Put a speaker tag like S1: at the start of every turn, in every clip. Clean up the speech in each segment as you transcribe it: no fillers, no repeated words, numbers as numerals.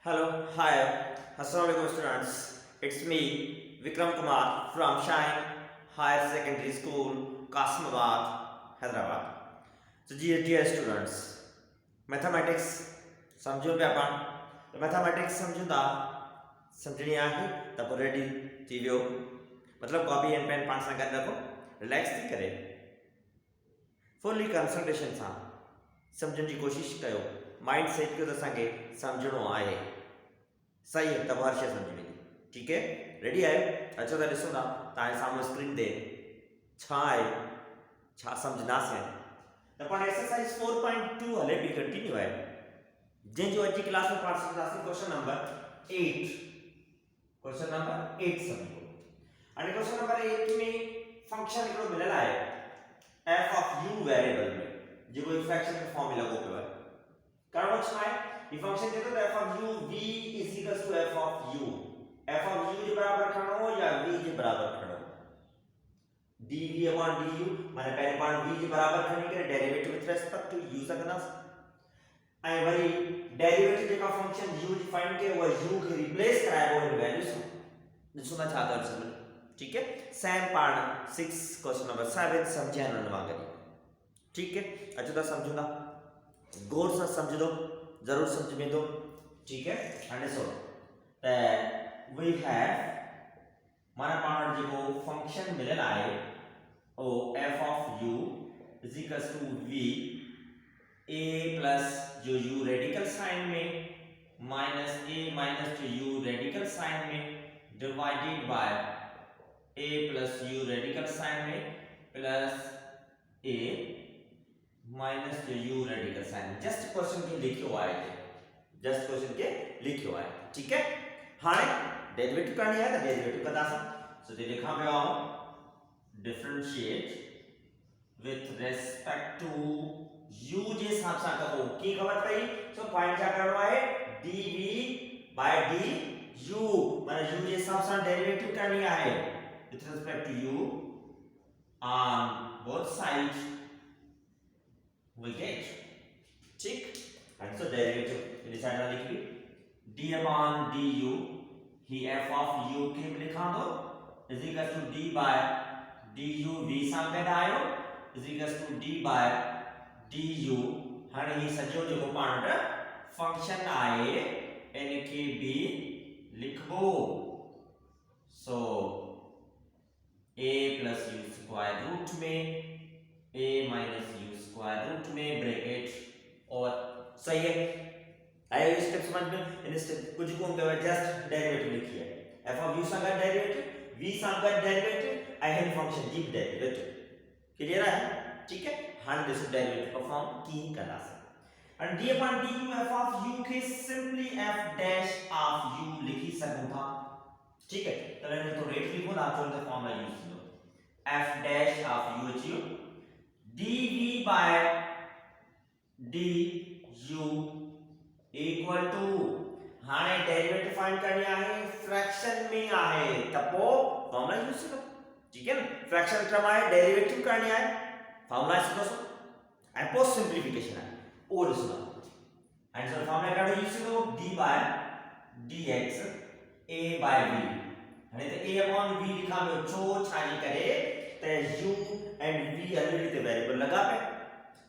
S1: Hello, hi, Assalamualaikum students. It's me, Vikram Kumar from Shine Higher Secondary School, Kasmabad, Hyderabad. So, dear students, mathematics समझो पे अपन तो mathematics समझूंगा समझनी आहे तब ready थी वियो मतलब कॉपी एंड पेन पाण सां गॾु रखो रिलैक्स थी करे फुली कंसंट्रेशन सां समझण जी कोशिश कयो माइंड सेट कयो त असांखे समझणो आहे सही है तब हर शइ समझ में ठीक है रेडी आयो अचो त ॾिसो था तव्हांजे साम्हूं स्क्रीन ते छा आहे छा समझंदासीं त पाण एक्सरसाइज 4.2 हले पई कंटिन्यू आहे जंहिंजो अॼु जी क्लास में पाण समझंदासीं क्वेश्चन नंबर 8 क्वेश्चन नंबर 8 समझो हाणे क्वेश्चन नंबर 8 में फंक्शन हिकिड़ो मिलियल आहे f ऑफ u वेरिएबल में जेको फ्रैक्शन में फॉर्मूला को पियो आहे करणो छा आहे ये फंक्शन चए तो f of u v is equals to f of u जे बराबर खणो या v जे बराबर खणो dv upon du माने पहले पाण v जे बराबर खणी करे derivative with respect to u सकदास ऐं वरी डेरिवेटिव जेका फंक्शन u जी फाइंड के वो u के रिप्लेस कराइबो इन वैल्यू सां ॾिसो था छा कर सघूं ठीक है सेम पाण 6 क्वेश्चन नंबर 7 समझाइण उन वांगुरु ठीक है अचो था समझूं था गौर से समझ दो जरूर समझ में दो ठीक है हाणे ॾिसो त वी हैव माना पाण जेको फंक्शन मिलियल आहे ओ f of u is equals to v a plus जो u रेडिकल साइन में माइनस a माइनस जो u रेडिकल साइन में divided by a plus u radical sign में प्लस a माइनस जो u radical sign just question के लिखियो आहे just question के लिखियो आहे ठीक है हाणे डेरिवेटिव करनी है तो डेरिवेटिव कंदासीं सो ते लिखा पियो आहे differentiate with respect to u जे हिसाब सां कबो की खबर पई सो फाइंड क्या करणो आहे dv by du माने u जे हिसाब सां डेरिवेटिव करनी आहे with respect to u on both sides we get ठीक and so derivative in side में लिखी d upon du he f of u के लिखा दो is equal to d by du v सां गॾु आयो is equal to d by du हाणे ही सॼो जेको पाण वटि फंक्शन आहे इन खे बि लिखबो सो a plus u square root में a minus u square root में ब्रैकेट और सही है आया ये स्टेप समझ में इन स्टेप कुछ को हम जस्ट डेरिवेटिव लिखी है f of u सां गॾु डेरिवेटिव v सां गॾु डेरिवेटिव ऐं हिन फंक्शन जी डेरिवेटिव क्लियर है ठीक है हाणे ॾिसो डेरिवेटिव परफॉर्म कीअं कंदासीं and d upon du f of u के simply f dash of u लिखी सघूं था ठीक है तो मैंने तो रेट लिखो ना तो इन फॉर्मूला यूज करो f डैश ऑफ u अचियो dv by du equal to हाणे डेरिवेटिव फाइंड करनी आहे फ्रैक्शन में आहे त पो फॉर्मूला यूज करो ठीक है ना फ्रैक्शन क्रम आहे डेरिवेटिव करनी आहे फॉर्मूला सीखो ऐं पोस्ट सिंप्लीफिकेशन आहे ओ ॾिसो आंसर फॉर्मूला कहिड़ो यूज करो d by dx a by v हाणे त a upon v लिखा पियो छो छाजी करे त u and v अलरेडी ते वेरिएबल लगा पे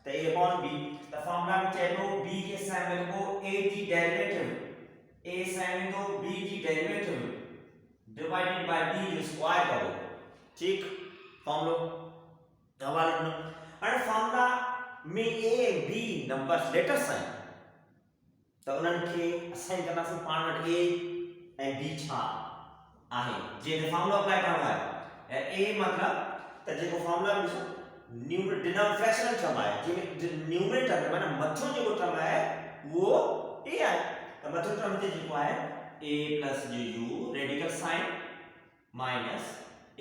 S1: त a upon b त फॉर्मूला में चइबो b के साइन में लिखो a जी डेरिवेटिव a साइन दो b जी डेरिवेटिव डिवाइडेड बाय b जो स्क्वायर करो ठीक फॉर्मूला हवाले में हाणे फॉर्मूला में a b नंबर्स लेटर्स आहिनि त उन्हनि खे असाइन कंदासीं पाण वटि a ऐं b छा आहे जे फॉर्मूला अप्लाई करणो आहे a मतलब त जेको फॉर्मूला में ॾिसो न्यूमरेटर डिनोमिनेटर फ्रैक्शनल टर्म आहे जंहिंमें न्यूमरेटर माना मथो जेको टर्म आहे उहो a आहे त मथो टर्म ते जेको आहे a प्लस जो u radical sign minus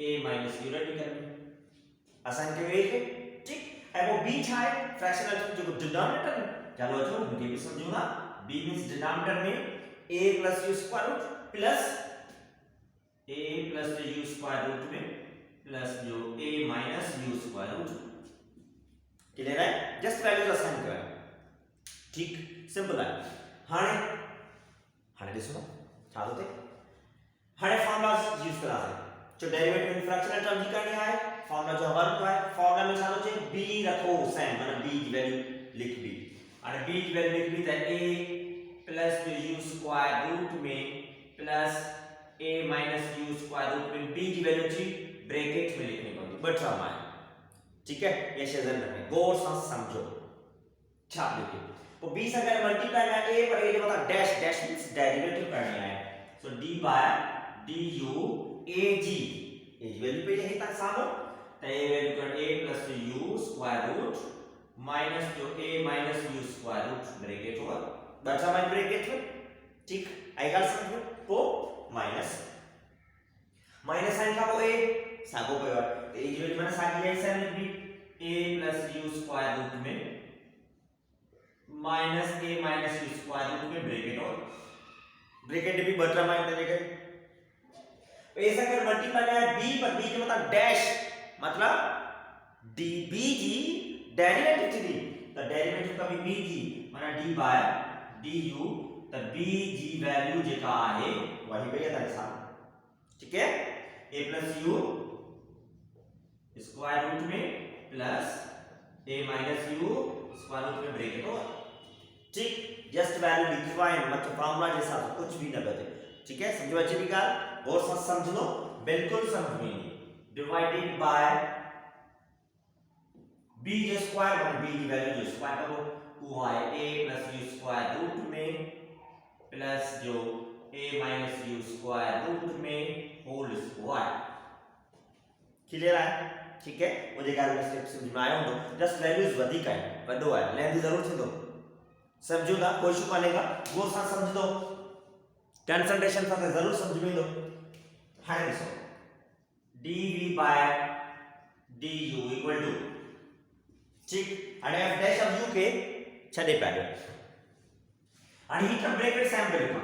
S1: a minus u radical assign कयो a खे ठीक ऐं वो b छा आहे फ्रैक्शनल टर्म जेको डिनोमिनेटर चलो अचो मूंखे बि सम्झो ना b मींस डिनोमिनेटर में a plus u square root plus a plus u square root में प्लस जो a minus u square root clear है जस्ट वैल्यूज असाइन करा ठीक सिंपल है हाणे हाणे ॾिसो छा थो थिए हाणे फॉर्मुलास यूज करासे जो डेरिवेटिव इन फ्रैक्शनल टर्म जी करणी आहे फॉर्मुला जो हवालो आहे फॉर्मुला में छा थो चए b रखो सेम माना b की वैल्यू लिख बी हाणे b की वैल्यू लिख बी त a plus u square root में plus a minus u square root में b की वैल्यू जी ब्रैकेट में लिखनी पड़ेगी ब टर्म है ठीक है ये शेजन में गौर से समझो छाप लिखिए तो b से अगर मल्टीप्लाई में a पर a जो मतलब डैश डैश मींस डेरिवेटिव करनी है so d by du ag ये वैल्यू पे यही तक सामो तो ये वैल्यू कर a plus u square root minus जो a minus u square root bracket होगा बचा में ब्रैकेट में ठीक आएगा समझ में तो माइनस माइनस साइन का वो a सागो पे और तो ये जो मैंने सागी है साइन लिख दी a plus u square root में minus a minus u square root में ब्रैकेट और ब्रैकेट भी बचा में देने के ऐसा कर मल्टीप्लाई है b पर b जो मतलब डैश मतलब db जी डेरिवेटिव थी तो डेरिवेटिव का भी b जी माना d बाय du तो b जी वैल्यू जेका है वही पे था साहब ठीक है a plus u square root में plus a minus u square root में ब्रैकेट हो ठीक जस्ट वैल्यू लिखवाए मतलब फार्मूला जैसा कुछ भी ना बदले ठीक है समझो अच्छी भी और समझ लो बिल्कुल समझ में डिवाइडेड बाय b जो स्क्वायर मतलब b की वैल्यू जो स्क्वायर करो वो है a plus u square root में प्लस जो a minus u square root में होल स्क्वायर क्लियर है ठीक है मुझे क्या स्टेप समझ में आया हो जस्ट वैल्यूज वधिक है वडो है लेंथ जरूर थी दो समझो ना कोई शुका लेगा वो सा समझ दो कंसंट्रेशन साथ जरूर समझ में दो हाय दिसो dv by du equal to ठीक आणि f डैश ऑफ u के छडे पाडो आणि ही टर्म ब्रैकेट सेम करेगा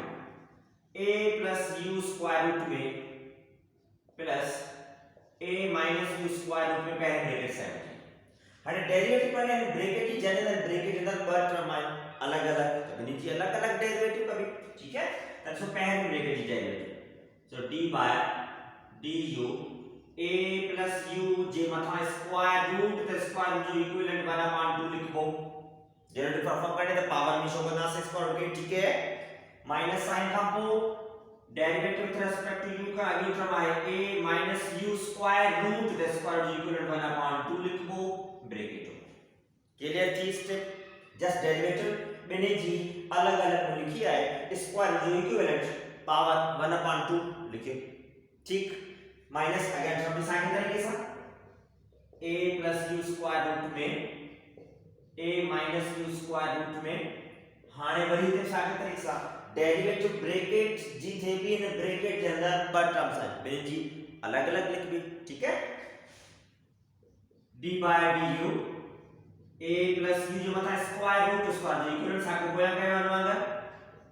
S1: a plus u square root में plus a minus u square root में पहले ब्रैकेट सेम आणि डेरिवेटिव पर यानी ब्रैकेट की जनरल ब्रैकेट अंदर पर टर्म अलग-अलग तो नीचे अलग-अलग डेरिवेटिव का भी ठीक है तब सो पहले ब्रैकेट की derivative so d by du a plus u जे माथा स्क्वायर रूट द स्क्वायर जो इक्विवेलेंट 1/2 लिखो डेरिवेटिव परफॉर्म करने तो पावर में शो करना से स्क्वायर रूट ठीक है माइनस साइन का को derivative with respect to u का अगली टर्म है a minus u square root the square जो इक्विवेलेंट 1/2 लिखो ब्रैकेट क्लियर थी स्टेप जस्ट डेरिवेटिव मैंने जी अलग-अलग में लिखी है स्क्वायर जो इक्विवेलेंट पावर 1/2 लिखे ठीक माइनस अगेन टर्म साइन तरीके से a plus u square root में a minus u square root में हाने वही ते सागे तरीके से डेरिवेटिव ब्रैकेट जी थे भी इन ब्रैकेट के अंदर पर टर्म्स है मैंने जी अलग-अलग लिख भी ठीक है d by du a plus u जो मतलब स्क्वायर रूट स्क्वायर जो इक्विवेलेंट सागे गोया कहवा अंदर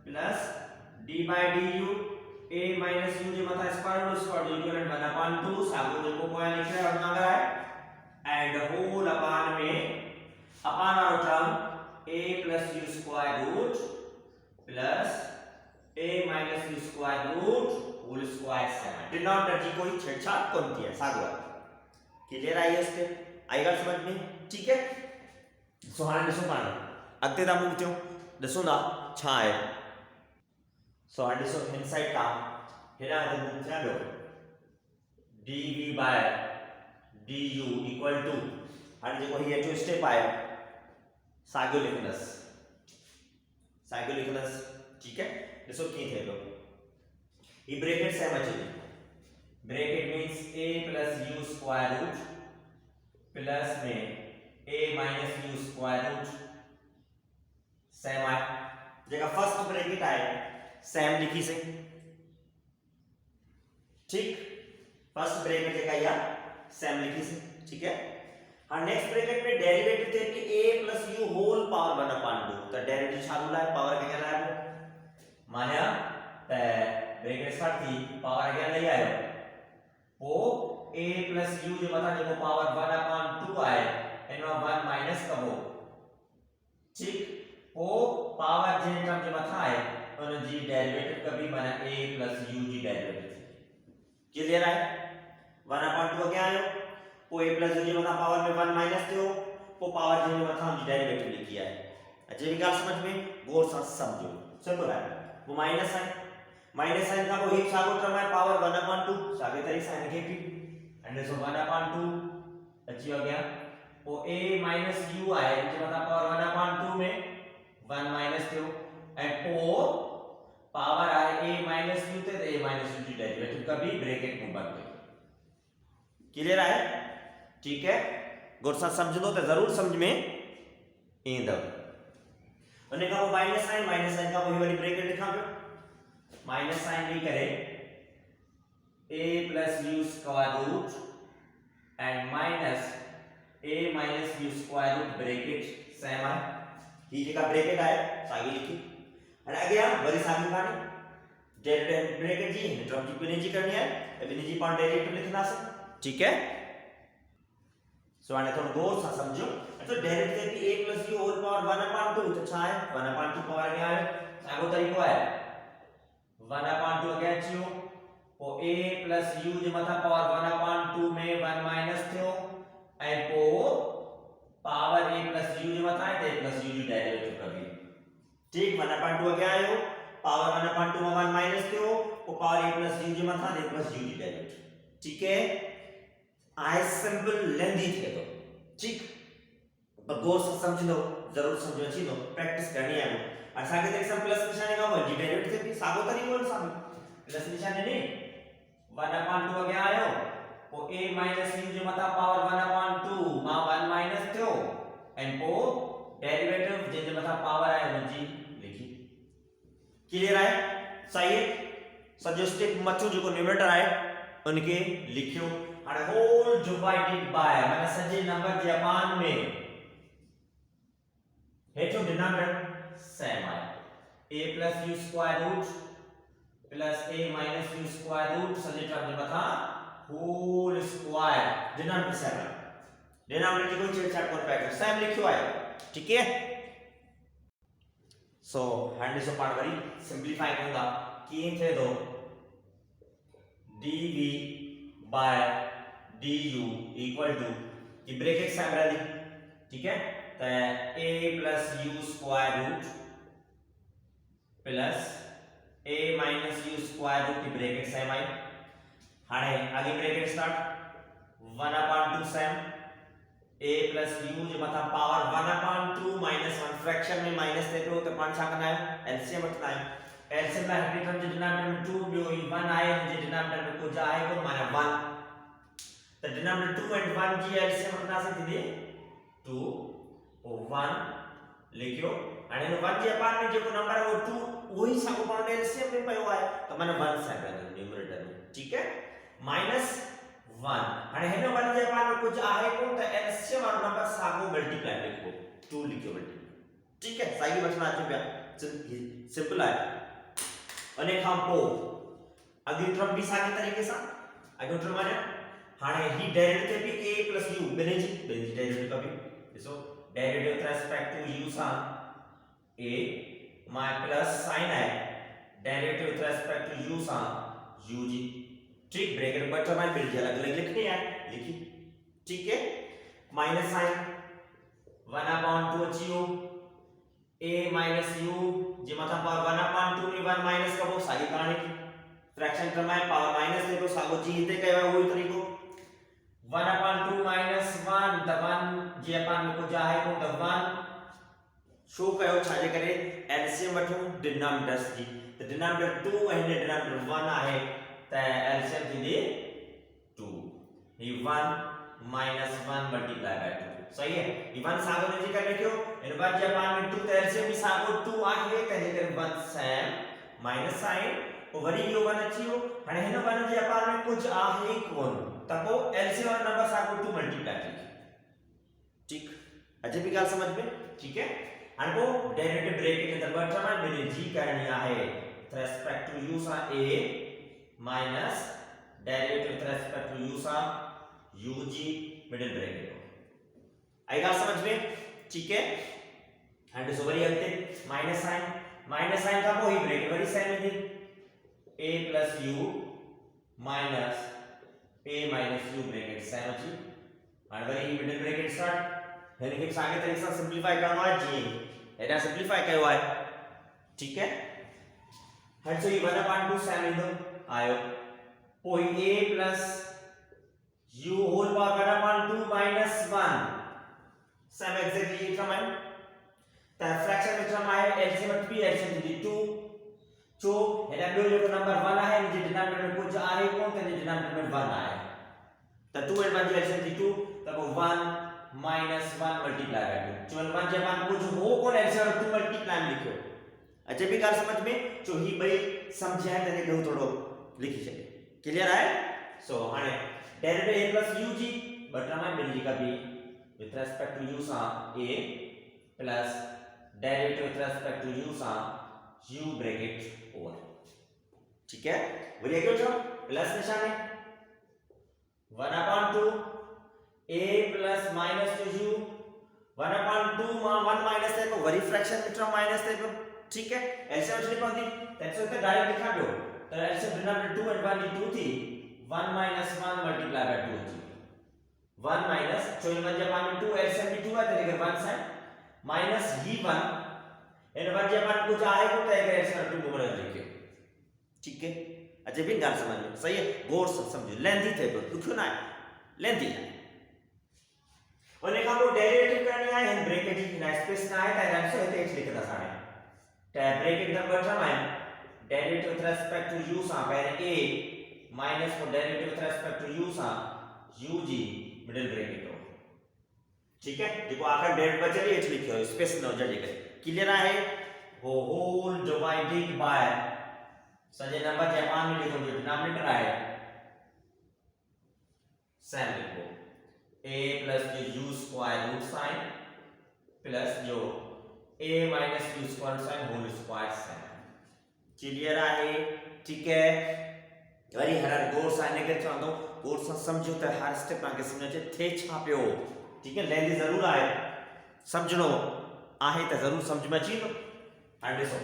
S1: plus d by du a minus u जो मतलब स्क्वायर रूट स्क्वायर जो इक्विवेलेंट 1/2 सागो जो को गोया लिख रहा है अंदर है एंड होल अपॉन में upon our term a plus u square root plus a minus u square root whole square 7 denominator जी कोई छेड़छाड़ कौन किया सागो क्लियर आई इसके आएगा समझ में ठीक है सो हाने ॾिसो पाण अॻिते था मूव थियूं ॾिसो ना छा आहे सो हाणे ॾिसो हिन साइड का हेॾां ते मूव थिया ॿियो dv by du equal to हाणे जेको हीअ जो स्टेप आहे साॻियो लिखंदसि ठीक है ॾिसो कीअं थिए थो ही ब्रैकेट सेम अचे bracket means a plus u square root plus में a minus u square root same है जेका फर्स्ट ब्रैकेट आए सेम लिखी से ठीक फर्स्ट ब्रैकेट जेका या सेम लिखी से ठीक है हां नेक्स्ट ब्रैकेट में डेरिवेटिव थे कि a plus u whole power 1/2 तो डेरिवेटिव चालू लाए पावर क्या लाए माने ते ब्रैकेट स्टार्ट थी पावर क्या नहीं आयो वो a plus u जो बता देखो पावर 1/2 आए एनो 1 माइनस कबो ठीक वो पावर जे टर्म जो बता है और जी डेरिवेटिव कभी बना a प्लस u जी डेरिवेटिव क्लियर है 1/2 हो गया है वो a प्लस u जी मतलब पावर में 1 माइनस थियो वो पावर जी में मतलब डेरिवेटिव लिखी है अच्छा ये बात समझ में गौर से समझो सिंपल है वो माइनस साइन का वो एक सागो टर्म है पावर 1/2 सागे तरी साइन के भी एंड सो 1/2 अच्छी हो गया वो a माइनस u आए जो मतलब पावर 1/2 में 1 माइनस थियो एंड ओ पावर आए a माइनस u थे a माइनस u की डेरिवेटिव कभी ब्रैकेट में बन गई क्लियर है ठीक है गौर से समझ लो तो जरूर समझ में इंदो અને का वो माइनस साइन का वही वाली ब्रैकेट लिखा पे माइनस साइन भी करे a plus u square root and minus a minus u square root bracket same है ही जगह ब्रैकेट आए सागी लिखी और आगे हम बड़ी सागी काटी डेरिवेटिव ब्रैकेट जी टर्म की बिनेजी करनी है बिनेजी पार्ट डेरिवेटिव लिखना से ठीक है सो आने थोड़ा गौर से समझो तो डेरिवेटिव की a plus u whole power 1/2 तो अच्छा है 1/2 पावर क्या है सागो तरीको है 1/2 क्या थियो ओ a plus u जे मतलब पावर 1/2 में 1 माइनस थियो एंड को पावर a plus u जे मतलब है a plus u की डेरिवेटिव कभी ठीक 1/2 क्या है वो पावर 1/2 में 1 माइनस थियो वो पावर a plus u जे मतलब a plus u की डेरिवेटिव ठीक है आई सिंपल लेंदी थे तो ठीक पर गौर से समझ लो जरूर समझो अच्छी लो प्रैक्टिस करनी है और सागे देख सम प्लस निशान का जी डेरिवेटिव से भी सागो तरी बोल सामने प्लस निशान नहीं 1/2 आ गया आयो वो a माइनस u जो मतलब पावर 1/2 मा 1 माइनस थियो एंड को डेरिवेटिव जे मतलब पावर आए जी लिखी क्लियर है सही है सजो स्टेप मथु जो को न्यूमरेटर आए उनके लिखियो और होल डिवाइडेड बाय माने सजे नंबर जे अपान में हेठो डिनोमिनेटर सेम आए a plus u square root plus a minus u square root सजे टर्म में बता होल स्क्वायर डिनोमिनेटर सेम है डिनोमिनेटर को छेड़छाड़ कर पाएगा सेम लिखियो आए ठीक है सो hand is a part very simplify करूंगा कि थे दो dv by du equal to ये ब्रैकेट सेम रही ठीक है तो a plus u square root plus a minus u square root की ब्रैकेट सेम आई हाणे आगे bracket start 1/2 same a plus u जो मतलब पावर 1/2 minus 1 फ्रैक्शन में माइनस दे दो तो पांच छा करना है एलसीएम रखना है एलसीएम में हर टर्म जो डिनोमिनेटर में 2 भी होई 1 आए जो डिनोमिनेटर में कुछ आए को माने 1 तो डिनोमिनेटर 2 and 1 जी एलसीएम रखना से दीदी 2 और 1 लिखियो आणि 1 जे अपान में जो नंबर है वो 2 वही सागो पाउंड एलसीएम में पयो है तो माने 1 से रहने न्यूमरेटर में ठीक है -1 आणि हेनो 1 जे अपान में कुछ आहे को तो एलसीएम और नंबर सागो मल्टीप्लाई लिखो 2 लिखियो मल्टीप्लाई ठीक है सागी बचना चाहिए सिंपल है અને ખાંપો अगली टर्म भी सागे तरीके से अगली टर्म माने हाने ही डेरिवेटिव भी a plus u बेनेजी डेरिवेटिव का भी so derivative with respect to u सा a माय प्लस साइन है derivative with respect to u सा u जी ठीक ब्रैकेट पर टर्म मिल जाए अलग-अलग लिखनी है लिखी ठीक है माइनस साइन 1/2 अचियो a minus u जे मतलब पावर 1/2 में 1 माइनस का वो सागी कहानी की फ्रैक्शन टर्म है पावर माइनस देखो सागो जी हिते कहवा वही तरीको 1/2 minus 1 the 1 जे अपन में को जाए को the 1 शो कयो छाजे करे एलसीएम वठो डिनोमिनेटर्स जी तो डिनोमिनेटर 2 एंड डिनोमिनेटर 1 आहे तो एलसीएम थी 2 ये 1 minus 1 मल्टीप्लाई बाय 2 सही है ये 1 सागो ने जी कर लिखियो इन 1 जे अपन में 2 तो एलसीएम भी सागो 2 आहे कहे कर 1 सेम माइनस साइन वरी यो 1 अचियो आणि हेनो 1 जे अपार में कुछ आहे कोन तको एलसीएम और नंबर सागो 2 मल्टीप्लाई की ठीक अजय भी गाल समझ में ठीक है आणि वो डेरिवेटिव ब्रैकेट के अंदर बटन में मैंने जी करनी आहे विथ रिस्पेक्ट टू u सा a minus derivative with respect to u सा ug मिडिल ब्रैकेट आई गाल समझ में ठीक है एंड सो वरी अंते माइनस साइन माइनस साइन का वो ही ब्रैकेट वाली साइन में a plus u minus a minus u bracket sign अछि और वरी मिडिल ब्रैकेट स्टार्ट यानी कि आगे तरीके से सिंपलीफाई करना है जी एटा सिंपलीफाई कयो है ठीक है हट सो ये 1/2 साइन इधर आयो कोई a plus u whole power 1/2 minus 1 सम एग्जैक्टली इटरमाइन ता फ्रैक्शन में टर्म आए एलसीएम p एलसीएम दी 2 जो एटा बे जो नंबर 1 आहे जे डिनोमिनेटर में कुछ आहे कोन ते डिनोमिनेटर में 1 आहे ता 2 and 1 एलसीएम दी 2 तब 1 minus 1 multiply by 2 जो 1 जब आप कुछ हो कोन एलसीएम 2 मल्टीप्लाई में लिखो अच्छा भी कार समझ में जो ही भाई समझाए तने कहू थोड़ो लिखी छे क्लियर है सो हाने डेरिवेटिव a plus ug बटरमाइन मिली का b with respect to u सा a plus derivative with respect to u सा u ब्रैकेट ओवर ठीक है वरी क्यों छो प्लस निशान है 1/2 a plus minus to u 1/2 1 minus है तो वरी फ्रैक्शन में टर्म माइनस है ठीक है एलसीएम चली पड़ती दैट्स व्हाई डायरेक्ट लिखा दो तो एलसीएम डिनोमिनेटर 2 and 1 2 थी 1 minus 1 multiply by 2 थी 1 minus जो 1 जब में 2 एलसीएम भी 2 है तो लेकर 1 साइन माइनस ही 1 एंड 1 जब आप कुछ आए को तो एलसीएम 2 को बदल देंगे ठीक है अच्छा भी गाल समझ लो सही है गौर से समझो लेंथी थे तो दुखो ना लेंथी है और लेखा को डेरिवेटिव करनी है एंड ब्रैकेट की ना स्पेस ना है तो आंसर है तो लिखता सारे tab bracket number determine derivative with respect to u सा पहले a minus for derivative with respect to u सा ug middle bracket हो ठीक है देखो आखिर डेट बचली है लिखो स्पेस न जड़ी करे क्लियर है वो होल डिवाइडेड बाय सजे नंबर जापान में लिखो जो डिनोमिनेटर आए साइन लिखो a plus जो u square root sign plus जो a minus u square sin whole square sin क्लियर है ठीक है वरी हर गोर साइन के चाहतो गोर से समझो तो हर स्टेप आगे समझे थे छापियो ठीक है लेंदी जरूर आए समझनो आहे तो जरूर समझ में अची तो हां ॾिसो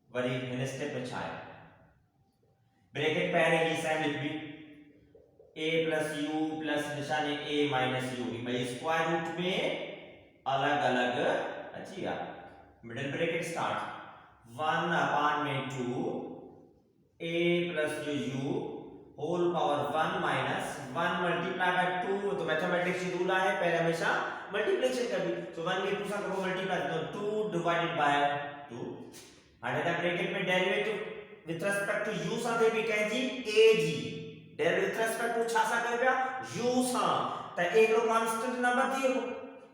S1: वरी इन स्टेप में छा है ब्रैकेट पहले ही साइन लिख दी a plus u plus निशान a minus u भाई स्क्वायर रूट में अलग अलग अच्छी यार मिडिल ब्रैकेट स्टार्ट 1 upon में 2 a plus जो u whole power 1 minus 1 multiply by 2 तो मैथमेटिक्स की रूल है पहले हमेशा मल्टीप्लिकेशन कर भी तो 1 के 2 सा करो मल्टीप्लाई तो 2 डिवाइडेड बाय 2 और ब्रैकेट में derivative with respect to u सा दे भी कह जी ag derivative with respect to छा सा कह u सा तो एक रो कांस्टेंट नंबर दियो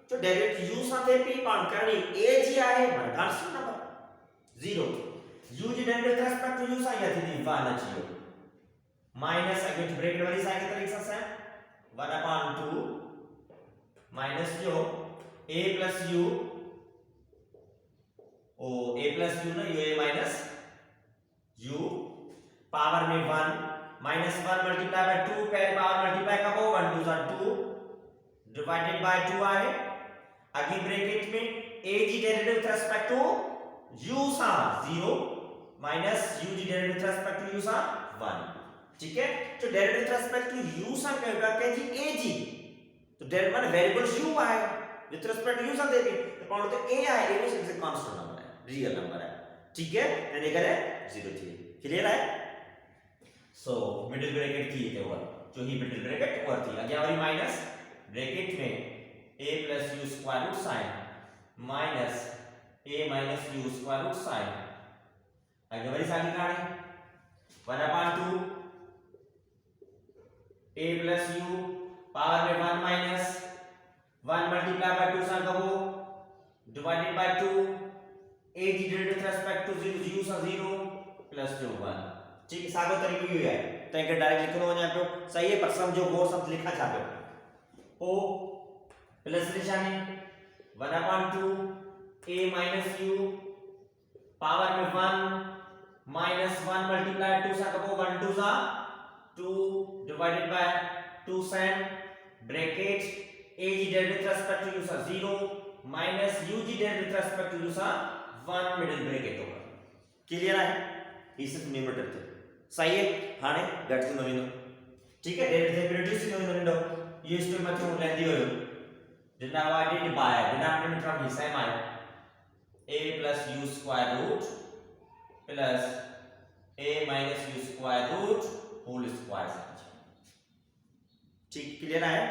S1: जो डेरिवेटिव u साथे p पाण करनी a जी आहे माने कांस्टेंट नंबर 0 u जी derivative with respect to u सा या थी 1 अचियो माइनस अगेन ब्रैकेट वाली साइन के तरीके से 1/2 माइनस जो a plus u ओ a plus u ना u a minus u power में 1 माइनस 1 मल्टीप्लाई बाय 2 पहले पावर मल्टीप्लाई का वो 1 2 2 डिवाइडेड बाय 2 आए आगे ब्रैकेट में a जी derivative with respect to u सा 0 माइनस u जी derivative with respect to u सा 1 ठीक है तो derivative with respect to u सा कहेगा क्या जी a जी तो डेरिवेटिव माने वेरिएबल u आए विद रिस्पेक्ट टू u सा देंगे तो कौन तो a आए a is a constant number है रियल नंबर है ठीक है यानी करे 0 थी क्लियर है सो मिडिल ब्रैकेट की थे वो जो ही मिडिल ब्रैकेट और थी आगे वाली माइनस ब्रैकेट में a plus u square root sin minus a minus u square root sin आगे वाली सारी कहानी 1/2 a plus u पावर में 1 minus 1 multiply by 2 सा कहो divided by 2 a की derivative with respect to 0 u सा 0 plus जो 1 ठीक है सागो तरीके ही है तो इनके डायरेक्ट लिखनो हो यहाँ पे सही है पर समझो गौर शब्द लिखा चाहते हो o प्लस निशान 1/2 a minus u पावर में 1 minus 1 मल्टीप्लाई 2 सा कहो 1 2 सा 2 divided by 2 sin bracket a जी derivative with respect to u सा 0 minus u जी derivative with respect to u सा 1 मिडिल ब्रेकेट होगा क्लियर आहे ही सिर्फ न्यूमरेटर थे सही है हाने घटती नवीन ठीक है रिड्यूस नवीन नो ये स्टोरी में હું લેંદી હોયો divided by denominator term he same आए a plus u square root plus a minus u square root whole square समझ ठीक क्लियर है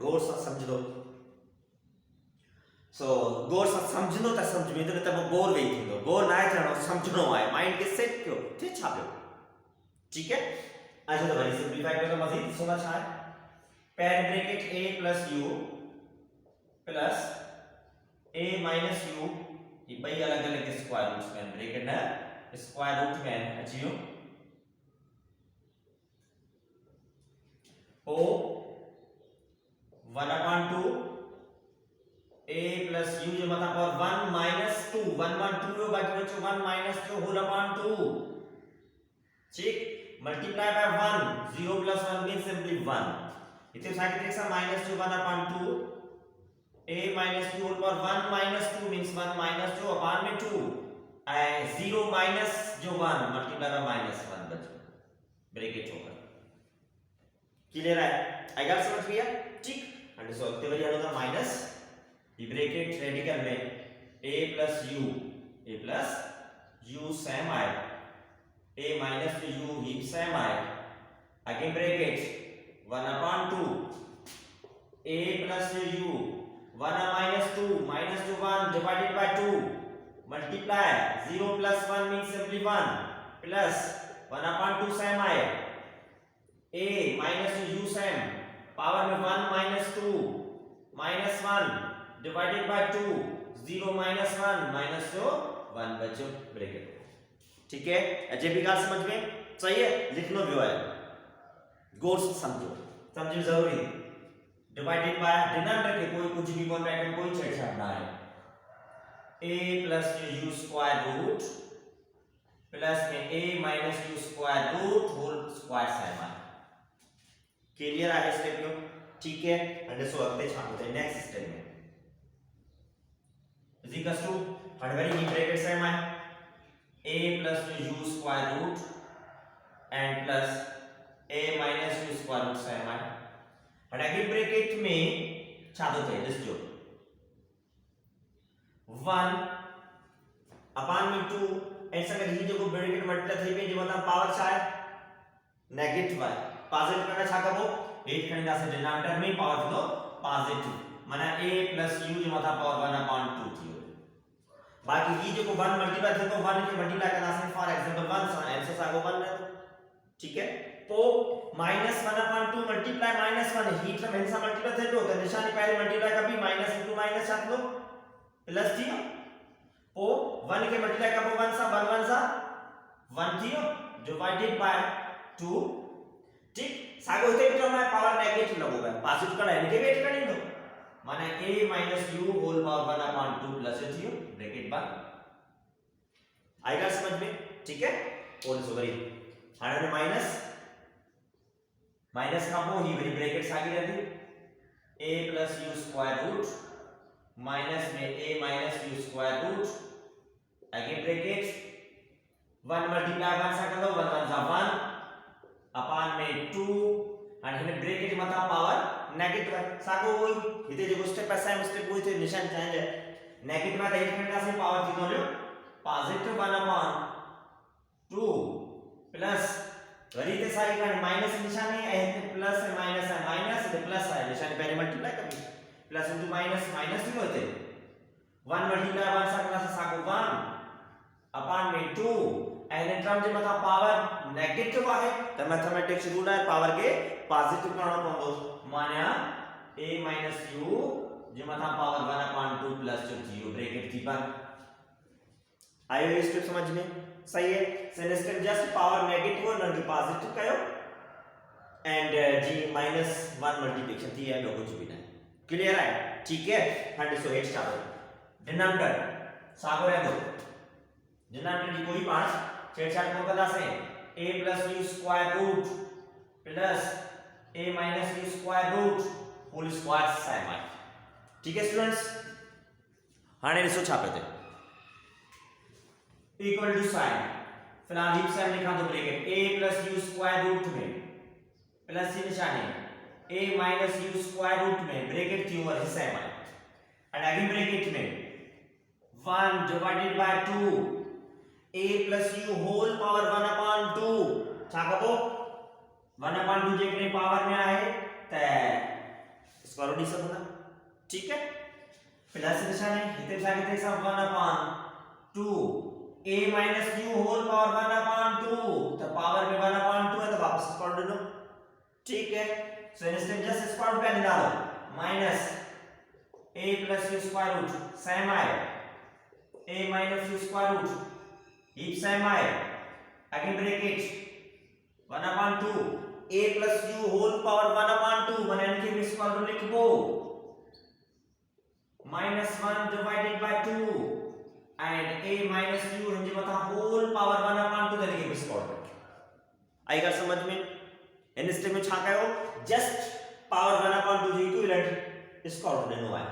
S1: गौर से समझ लो सो गौर से समझनो त समझ में तो तब बोर वेई थींदो बोर ना थियणो समझनो आहे माइंड के सेट कयो थे छापियो ठीक है आज तो वरी सिंपलीफाई करो मजीद सुना छा है पैर bracket a plus u plus a minus u ये भाई अलग अलग स्क्वायर रूट्स में ब्रैकेट ना स्क्वायर रूट में achieve o 1/2 a plus u जो मतलब और 1 minus 2 1 1 2 हो बाकी बच्चों 1 minus 2 whole upon 2 ठीक multiply by 1 0 plus 1 means simply 1 इतने साइड में ऐसा minus 2 1 upon 2 a minus 2 whole power 1 minus 2 means 1 minus 2 upon में 2 and 0 minus जो 1 multiply by minus 1 बच्चों ब्रैकेट होगा क्लियर है आई गॉट समझ गया ठीक एंड सो अगले वाली होगा माइनस ये ब्रैकेट रेडिकल में a plus u सेम आए a minus u he same आए again bracket 1 upon 2 a plus u 1 minus 2 minus 2 1 divided by 2 multiply 0 plus 1 means simply 1 plus 1 upon 2 same आए a minus u same power में 1 minus 2 minus 1 divided by 2 0 minus 1 minus 1 बच्चों bracket ठीक है अजय भी बात समझ में सही है लिख लो भी है गौर से समझो जरूरी डिवाइडेड बाय डिनोमिनेटर के कोई कुछ भी कौन बैठे कोई छेड़छाड़ ना है a plus u square root plus में a minus u square root whole square same है क्लियर है स्टेप क्यों ठीक है एंड सो अगले छापते हैं नेक्स्ट स्टेप में is equals to and very new bracket same है a plus u square root and plus a minus u square root same है and अगले ब्रैकेट में छापते हैं दिस जो 1 upon में 2 ऐसा कर ही जो ब्रैकेट मल्टीप्लाई થઈ ગઈ જે मतलब पावर छा है नेगेटिव है पॉजिटिव करना छा कबो 8 खणीदा से डिनोमिनेटर में पावर थो पॉजिटिव माने a plus u जो मतलब पावर 1 upon 2 थियो बाकी ये जो 1 मल्टीप्लाई थे तो 1 के मल्टीप्लाई करना से फॉर एग्जांपल 1 सा आंसर आगो 1 रहतो ठीक है तो -1 upon 2 मल्टीप्लाई -1 ही मतलब हिंसा मल्टीप्लाई थे तो निशानी पहले मल्टीप्लाई कभी माइनस इनटू माइनस छाप लो प्लस थियो ओ 1 के मल्टीप्लाई कबो 1 सा 1 सा 1 थियो डिवाइडेड बाय 2 ठीक सागो होते तो मैं पावर नेगेटिव लगोगा पॉजिटिव का नेगेटिव कर दो माने a minus u whole power 1 upon 2 plus थियो ब्रैकेट बंद आएगा समझ में ठीक है और सो वरी हाने माइनस माइनस का वो ही वरी ब्रैकेट्स आगे रहती a plus u square root minus में a minus u square root आगे ब्रैकेट्स 1 मल्टीप्लाई 1 सा कर दो 1 1 सा 1 अपॉन में 2 and हिने ब्रैकेट मतलब पावर नेगेटिव सागो वही इते जो स्टेप है सेम स्टेप वही थे निशान चेंज है नेगेटिव में 8 घंटा से पावर कितना लो पॉजिटिव 1 अपॉन 2 प्लस वरी ते सारी का माइनस निशान है प्लस है माइनस है प्लस है निशान पहले मल्टीप्लाई कर प्लस इनटू माइनस माइनस भी होते 1 मल्टीप्लाई 1 सा क्लास सागो 1 अपॉन में 2 एंड टर्म जे मतलब पावर नेगेटिव है तो मैथमेटिक्स रूल है पावर के पॉजिटिव करना पड़ो माने a minus u जे मतलब पावर 1 upon 2 plus 0 ब्रैकेट थी पर आयो ये स्टेप समझ में सही है Sen step just power negative और नॉन पॉजिटिव कयो एंड g minus 1 मल्टीप्लिकेशन थी है कुछ भी नहीं क्लियर है ठीक है 108 स्टार्ट डिनोमिनेटर सागो रह दो डिनोमिनेटर की कोई पांच छेड़छाड़ को करना से a plus u square root plus a minus u square root whole square same है ठीक है स्टूडेंट्स हाने रिसो छापे थे इक्वल टू साइन, फिलहाल हीप साइन लिखा तो bracket a plus u square root में प्लस ये निशानी a minus u square root में ब्रैकेट थी ओवर हिस्सा में एंड अगेन ब्रैकेट में 1 divided by 2 a plus u whole power 1 upon 2 छा कबो 1 अपॉन 2 जेकने पावर में आए ते स्क्वायर रूट सब ना ठीक है प्लस निशानी हिते जाके सब 1 upon 2 a minus u whole power 1 upon 2 तो पावर में 1 अपॉन 2 है तो वापस स्क्वायर रूट लो ठीक है so instant just square root का निकालो minus a plus u square root same आए a minus u square root हीप सेम आए again bracket 1 upon 2 a plus u whole power 1 upon 2 बनाने के स्क्वायर रूट लिखबो minus 1 divided by 2 and a minus u हिंजे बता whole power 1 upon 2 तरीके से स्क्वायर रूट आएगा समझ में इन स्टेप में छा कहो जस्ट पावर 1 upon 2 जो इक्विवेलेंट स्क्वायर रूट लेनो है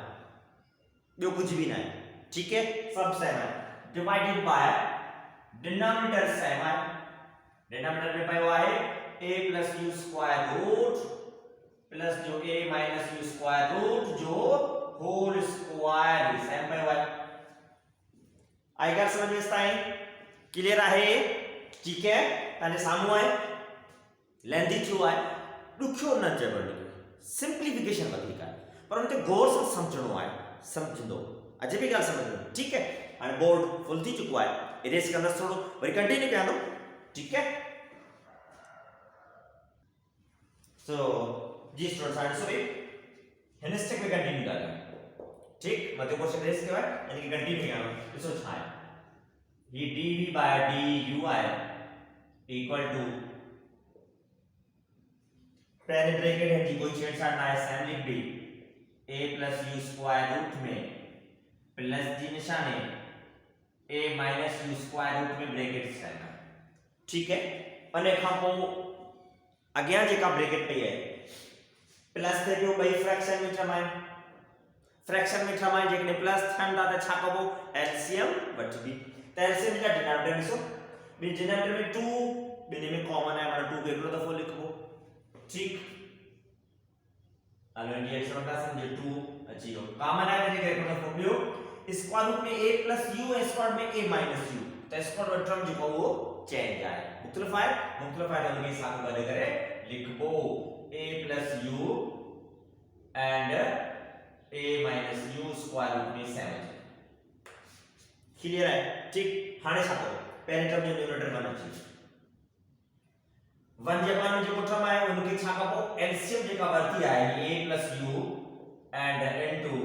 S1: जो कुछ भी नहीं ठीक है सब सेम है डिवाइडेड बाय डिनोमिनेटर सेम है डिनोमिनेटर में पाया है a plus u square root plus जो a minus u square root जो होल स्क्वायर सेम पाया है आएगा समझ में इसता है क्लियर आहे ठीक है ताने सामू आहे लेंथी छो आहे दुखियो न चवण सिंप्लीफिकेशन वधीक आहे पर उनते गौर से समझणो आहे समझंदो अजे भी गाल समझ में ठीक है हाणे बोर्ड फुल थी चुको आहे इरेज कंदा थोड़ो वरी कंटिन्यू कयां ठीक है सो जी स्टूडेंट्स आर सो हिन स्टेप में कंटिन्यू करें ठीक मध्य क्वेश्चन रेस के बाद यानी कि कंटिन्यू कयां ॾिसो छा आहे ये dv by dui equal to पहले ब्रैकेट है जी कोई छेड़छाड़ ना है सेम लिख दी a plus u square root में प्लस जी निशान है a minus u square root में ब्रैकेट सेम है ठीक है अने खां पो अगियां जेका ब्रैकेट पे है प्लस थे पियो बई फ्रैक्शन में ठमाए फ्रैक्शन में ठमाए जेकने प्लस थंदा त छा कबो एलसीएम वठबी त एलसीएम का डिनोमिनेटर ॾिसो बि डिनोमिनेटर में 2 बिने में कॉमन है माने 2 के हिकिड़ो दफ़ो लिखबो ठीक हलो इंडिया छोटा समझे 2 अची वियो कॉमन है त हिकिड़ो दफ़ो ॿियो स्क्वायर रूट में a प्लस u स्क्वायर में a माइनस u त स्क्वायर रूट टर्म जेको वो चेंज आहे मुख्तलिफ है तो उनके साथ गॾु करे लिखबो a plus u and a minus u square root में सेम है क्लियर है ठीक हाने छा करो पहले टर्म जो न्यूमरेटर 1 अची 1 जे पान जो टर्म है उनके छा कबो एलसीएम जेका वरती है a plus u and into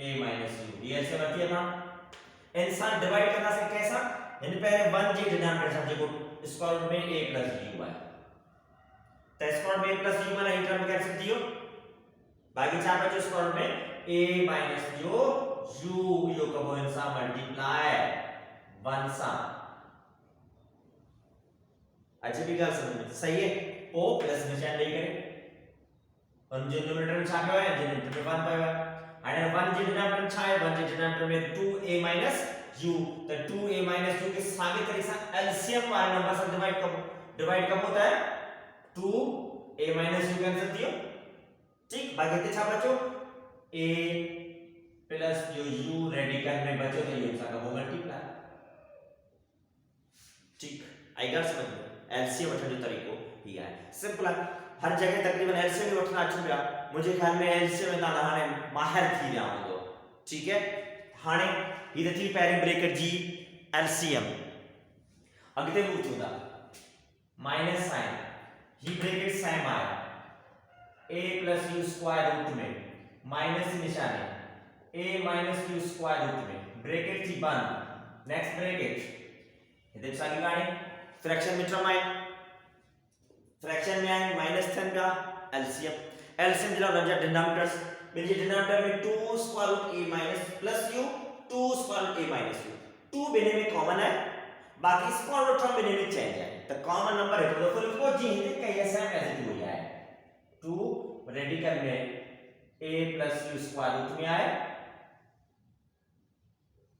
S1: a minus u ये एलसीएम वरती है ना इंसान डिवाइड करना से कैसा इन पहले 1 जे डिनोमिनेटर सब जेको स्क्वायर रूट में a प्लस u है तो स्क्वायर में a प्लस u माने टर्म कैंसिल दियो बाकी छा बचो स्क्वायर में a माइनस जो u यो कबो इंसान मल्टीप्लाई 1 सा अच्छा भी गाल समझ में सही है o प्लस निशान ले करे और जो न्यूमरेटर में छा है डिनोमिनेटर में 1 पाया आणि 1 जे डिनोमिनेटर छा है 1 जे डिनोमिनेटर में 2a माइनस u तो 2a माइनस u के सागे तरीके से एलसीएम वाला नंबर से डिवाइड कब होता है 2a माइनस u कैंसिल दियो ठीक बाकी ते छा बचो a प्लस जो u रेडिकल में बचो तो ये उसका वो मल्टीप्लाई ठीक आई गॉट समझ में एलसीएम वठण जो तरीको ही है सिंपल है हर जगह तकरीबन एलसीएम वठना अचूं पिया मुझे ख्याल में एलसीएम में तां हाने माहिर थी विया हूंदो ठीक है हाने ही थी पहिरीं ब्रैकेट जी एलसीएम अगते मूव थींदा माइनस साइन ही ब्रैकेट सेम आया a plus u square root में माइनस निशान है a minus u square root में ब्रैकेट थी बंद नेक्स्ट ब्रैकेट इधर सागी गाड़ी फ्रैक्शन में टर्म आए फ्रैक्शन में आए माइनस 10 का एलसीएम जरा रंजा डिनोमिनेटर्स बिल्कुल डिनोमिनेटर में 2 square root a minus plus u 2 square root a minus u 2 बिने में कॉमन है बाकी स्क्वायर रूट टर्म बिने में चेंज है तो कॉमन नंबर है तो लिखो जी हिंदी कैसे ऐसे हो जाए 2 रेडिकल में a plus u square root में आए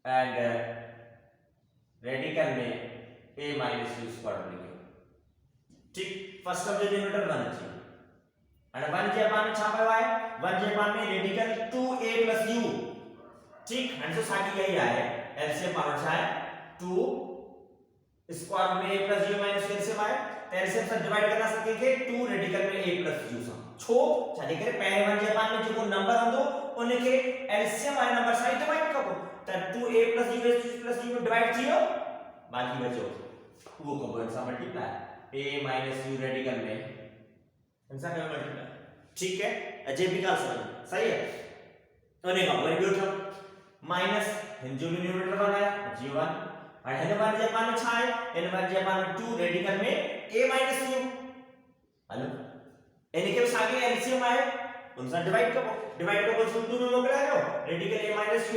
S1: एंड रेडिकल में a माइनस यू स्क्वायर लिखे ठीक फर्स्ट ऑफ द न्यूमरेटर 1 છે અને 1 જે પામે છાપાયો है 1 જે पामे रेडिकल 2a + u ठीक અને तो साकी यही है एलसीएम पावर है 2 स्क्वायर में a + u माइनस एलसीएम आए तो एलसीएम से डिवाइड करना सके के 2 रेडिकल में a + u सम छो छाजे करे पहले 1 जे पामे जो नंबर हंदो ओने के एलसीएम वाले नंबर साइड डिवाइड करो तो 2a + u में डिवाइड थियो बाकी बचो वो को इनसा multiply a minus u radical में इनसा का मल्टीप्लाई ठीक है जे भी का सही है तो ने का वेरी गुड माइनस जो न्यूमरेटर बनाया g1 और हेने बार जे पाने छाए इन बार जे पाने 2 रेडिकल में a माइनस u हेलो एने के सागे एलसीएम आए उनसे डिवाइड करो जो 2 में मोकला लो रेडिकल a माइनस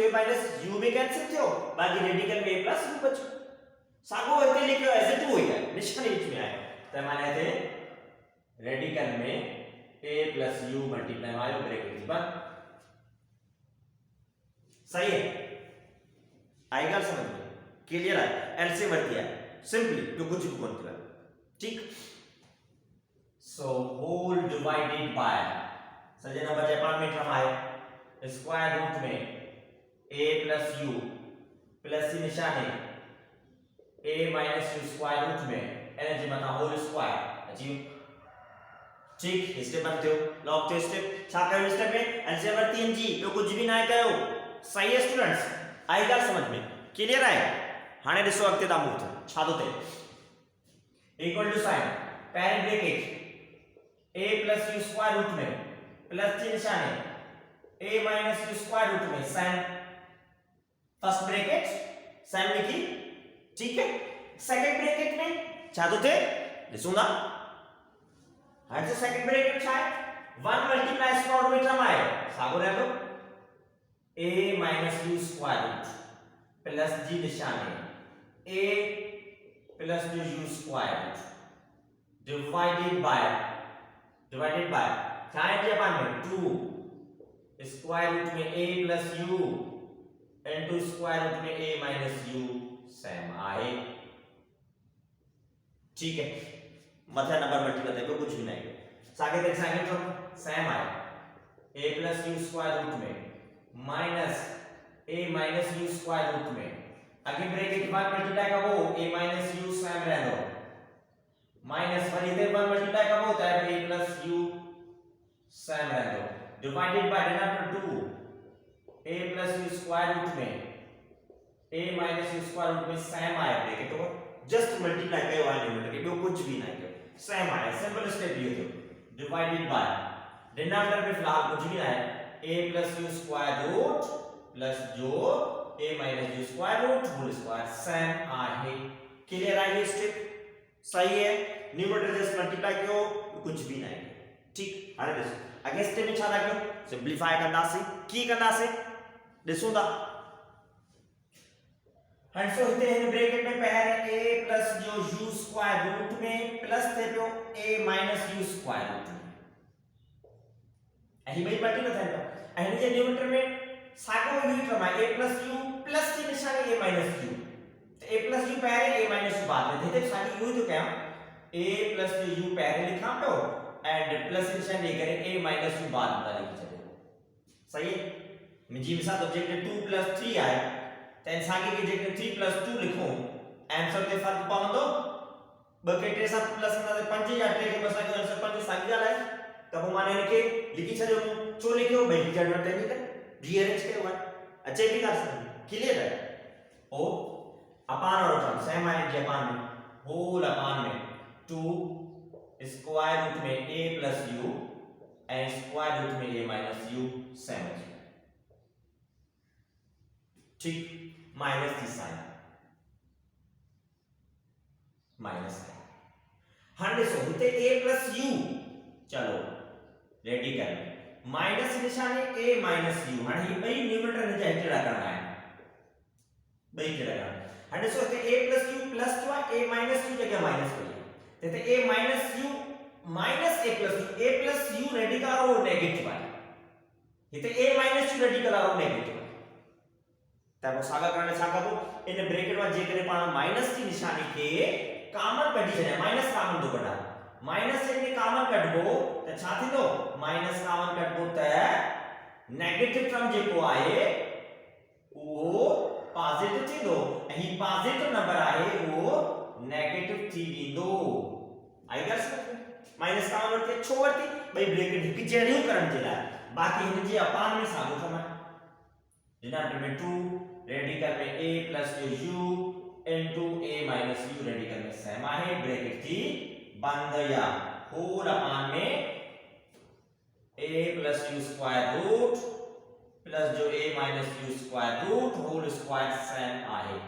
S1: u में कैंसिल थियो बाकी रेडिकल में a + u बचो सागो होते लिखो ऐसे टू हो गया निशान बीच में आया तो माने थे रेडिकल में a + u मल्टीप्लाई मारो ब्रैकेट के बाद सही है आएगा समझ में क्लियर है एलसीएम बढ़ गया सिंपली तो कुछ भी बोलते हैं ठीक सो होल डिवाइडेड बाय सजे नंबर जापान में टर्म आए स्क्वायर रूट में a + u प्लस निशान है a minus u square root में एनर्जी बता होल स्क्वायर अचीव ठीक स्टेप बनते हो लॉग थे स्टेप छा कयो स्टेप में एलसीएम वर 3g तो कुछ भी ना कयो सही है स्टूडेंट्स आएगा समझ में क्लियर है हाने दिसो अगते दा मूव छा दो थे equal to sign parent bracket a + u square root में प्लस के निशान है a minus u square root में sin फर्स्ट ब्रैकेट sin लिखी ठीक है सेकंड ब्रैकेट में क्या दो थे लिखूंगा हर से सेकंड ब्रैकेट क्या है 1 * स्क्वायर में टर्म आए सागो रह दो a minus u square root plus g निशान है a plus u square root divided by क्या है जापान में 2 स्क्वायर रूट में a + u into square root में a माइनस u सेम आए ठीक है मथा नंबर मल्टीप्लाई देखो कुछ भी नहीं सागे देख सागे तो सेम आए a + u स्क्वायर रूट में minus a minus u square root में आगे ब्रैकेट 1 मल्टीप्लाई करो a माइनस u सेम रह दो माइनस 1 इधर 1 मल्टीप्लाई करो तो a + u सेम रह दो divided by denominator 2 a + u square root में a minus u square root में सेम आए ब्रैकेट को जस्ट मल्टीप्लाई कयो वाले न्यूमरेटर के कुछ भी नहीं कयो सेम आया सिंपल स्टेप ये तो डिवाइडेड बाय डिनोमिनेटर में फिलहाल कुछ भी नहीं a + u square root plus जो a minus u square root whole square same आहे क्लियर है ये स्टेप सही है न्यूमरेटर जस्ट मल्टीप्लाई करो कुछ भी नहीं ठीक अरे देखो आगे स्टेप में छा कयो सिंपलीफाई करना से की करना से देखोगा हंसो हिते इन ब्रैकेट में पहले a + जो u स्क्वायर रूट में प्लस थे पियो a minus u square root में अही भाई मल्टी न था अही जे न्यूमरेटर में सागो यूनिट रहा a + u प्लस के निशान a माइनस u तो a + u पहले a माइनस u बाद में थे तो सागी यू तो क्या a + u पहले लिखा तो एंड प्लस निशान लेकर a माइनस u बाद में लिख चले सही है मैं जी के साथ ऑब्जेक्ट 2 + 3 आए तो सागी के जगह 3 + 2 लिखो आंसर के फर्क पावन दो बकेट के साथ प्लस ना 5 या 3 के बस आंसर 5 सागी जाला है तब माने के लिखी छो चो लिखो भाई जरूरत नहीं है रीअरेंज के हुआ अच्छे भी कर सकते क्लियर है ओ अपान और टर्म सेम है जापान में होल अपान में 2 स्क्वायर रूट में a + u and square root में a माइनस u सेम है ठीक माइनस की साइन माइनस हंड्रेड सो होते a + u चलो रेडी कर माइनस निशान है a माइनस u आणि ही बई न्यूमरेटर ने जायचे करना है बई केला करना आणि सो ते a + u प्लस किंवा a माइनस u जगह माइनस होईल ते a minus u minus a + u ready करो नेगेटिव आहे इथे a माइनस u रेडी करो नेगेटिव त पोइ साॻा करण छा कबो इन ब्रैकेट में जेकॾहिं पाण माइनस जी निशानी खे कॉमन कढी छॾिया माइनस कॉमन थो कढा माइनस से खे कॉमन कढबो त छा थींदो माइनस कॉमन कढबो त नेगेटिव टर्म जेको आहे वो पॉजिटिव थींदो ऐं ही पॉजिटिव नंबर आहे वो नेगेटिव थी वेंदो आई ॻाल्हि समझ में माइनस कॉमन वरती छो वरती भई ब्रैकेट हिकु जहिड़ियूं करण जे लाइ बाक़ी हिन जे अपान में साॻियो कमु आहे डिनोमिनेटर में 2 रेडिकल में a plus u into a minus u radical में सेम आहे ब्रैकेट थी बंद या होल अपान में a plus u square root plus जो a minus u square root whole square same आहे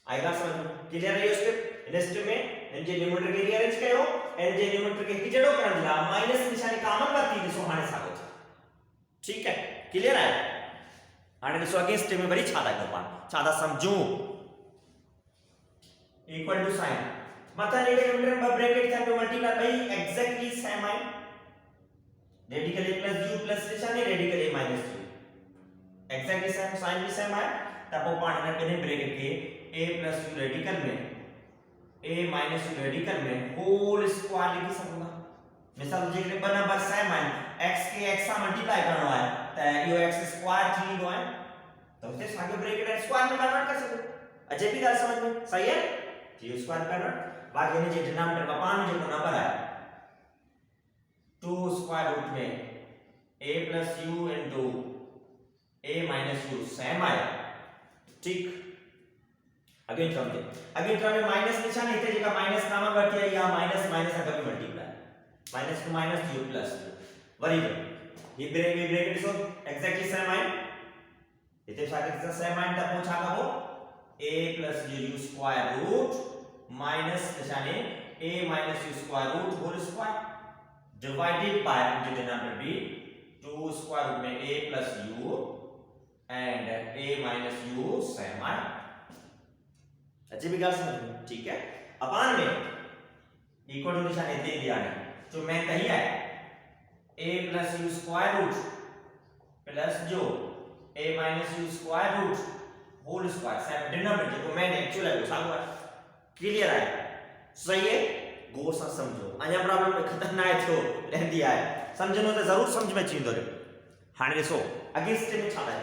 S1: आएगा समझ में क्लियर है ये स्टेप नेक्स्ट में इन जे न्यूमरेटर खे रीअरेंज कयो इन जे न्यूमरेटर खे हिकु जहिड़ो करण जे लाइ माइनस निशानी कॉमन वरती ॾिसो हाणे साॻियो थियो ठीक है क्लियर है हाणे ॾिसो अगेन स्टेप में वरी छा था कयूं पाण छा था सम्झूं इक्वल टू साइन मथा न्यूमरेटर में ब्रैकेट था तो मल्टीप्लाई बाई एग्जैक्टली सेम आहे radical a plus u plus निशानी radical a minus u exactly same sign भी सेम आहे त पोइ पाण हिन ॿिन्ही ब्रैकेट खे a प्लस u रेडिकल में a माइनस u रेडिकल में होल स्क्वायर लिखी सघूं था मिसाल जे ॿ नंबर सेम आहिनि x खे x सां मल्टीप्लाई करणो आहे त इहो x स्क्वायर थी वेंदो आहे त उते साॻियो ब्रैकेट स्क्वायर में कन्वर्ट करे सघो अचे बि ॻाल्हि समझ में सही है जी स्क्वायर कन्वर्ट बाक़ी हिन जे डिनोमिनेटर में पाण जेको नंबर आहे 2 स्क्वायर रूट में a plus u into a minus u same आहे ठीक अगेन टर्म में माइनस निशानी हिते जेका माइनस कॉमन वठी आहे या माइनस माइनस सां गॾु multiply minus two minus u plus worry ये ब्रैकेट ॾिसो एग्जैक्टली सेम आहे हिते छा के सेम आहे त पोइ छा कबो a plus u square root minus निशानी a minus u square root whole square divided by जो डिनोमिनेटर भी 2 स्क्वायर रूट में a plus u and a minus u same आहे अच्छी भी गाल समझ में ठीक है अपान में इक्वल टू निशानी दे दिया है जो मैं कही है a plus u square root plus जो a minus u square root whole square same denominator जो मैं एक्चुअल है सागो है क्लियर है सही है गौर से समझो अञा प्रॉब्लम खत्म ना थियो रहंदी है समझनो तो जरूर समझ में चींदो रे हाने ॾिसो अगे स्टेप में छा है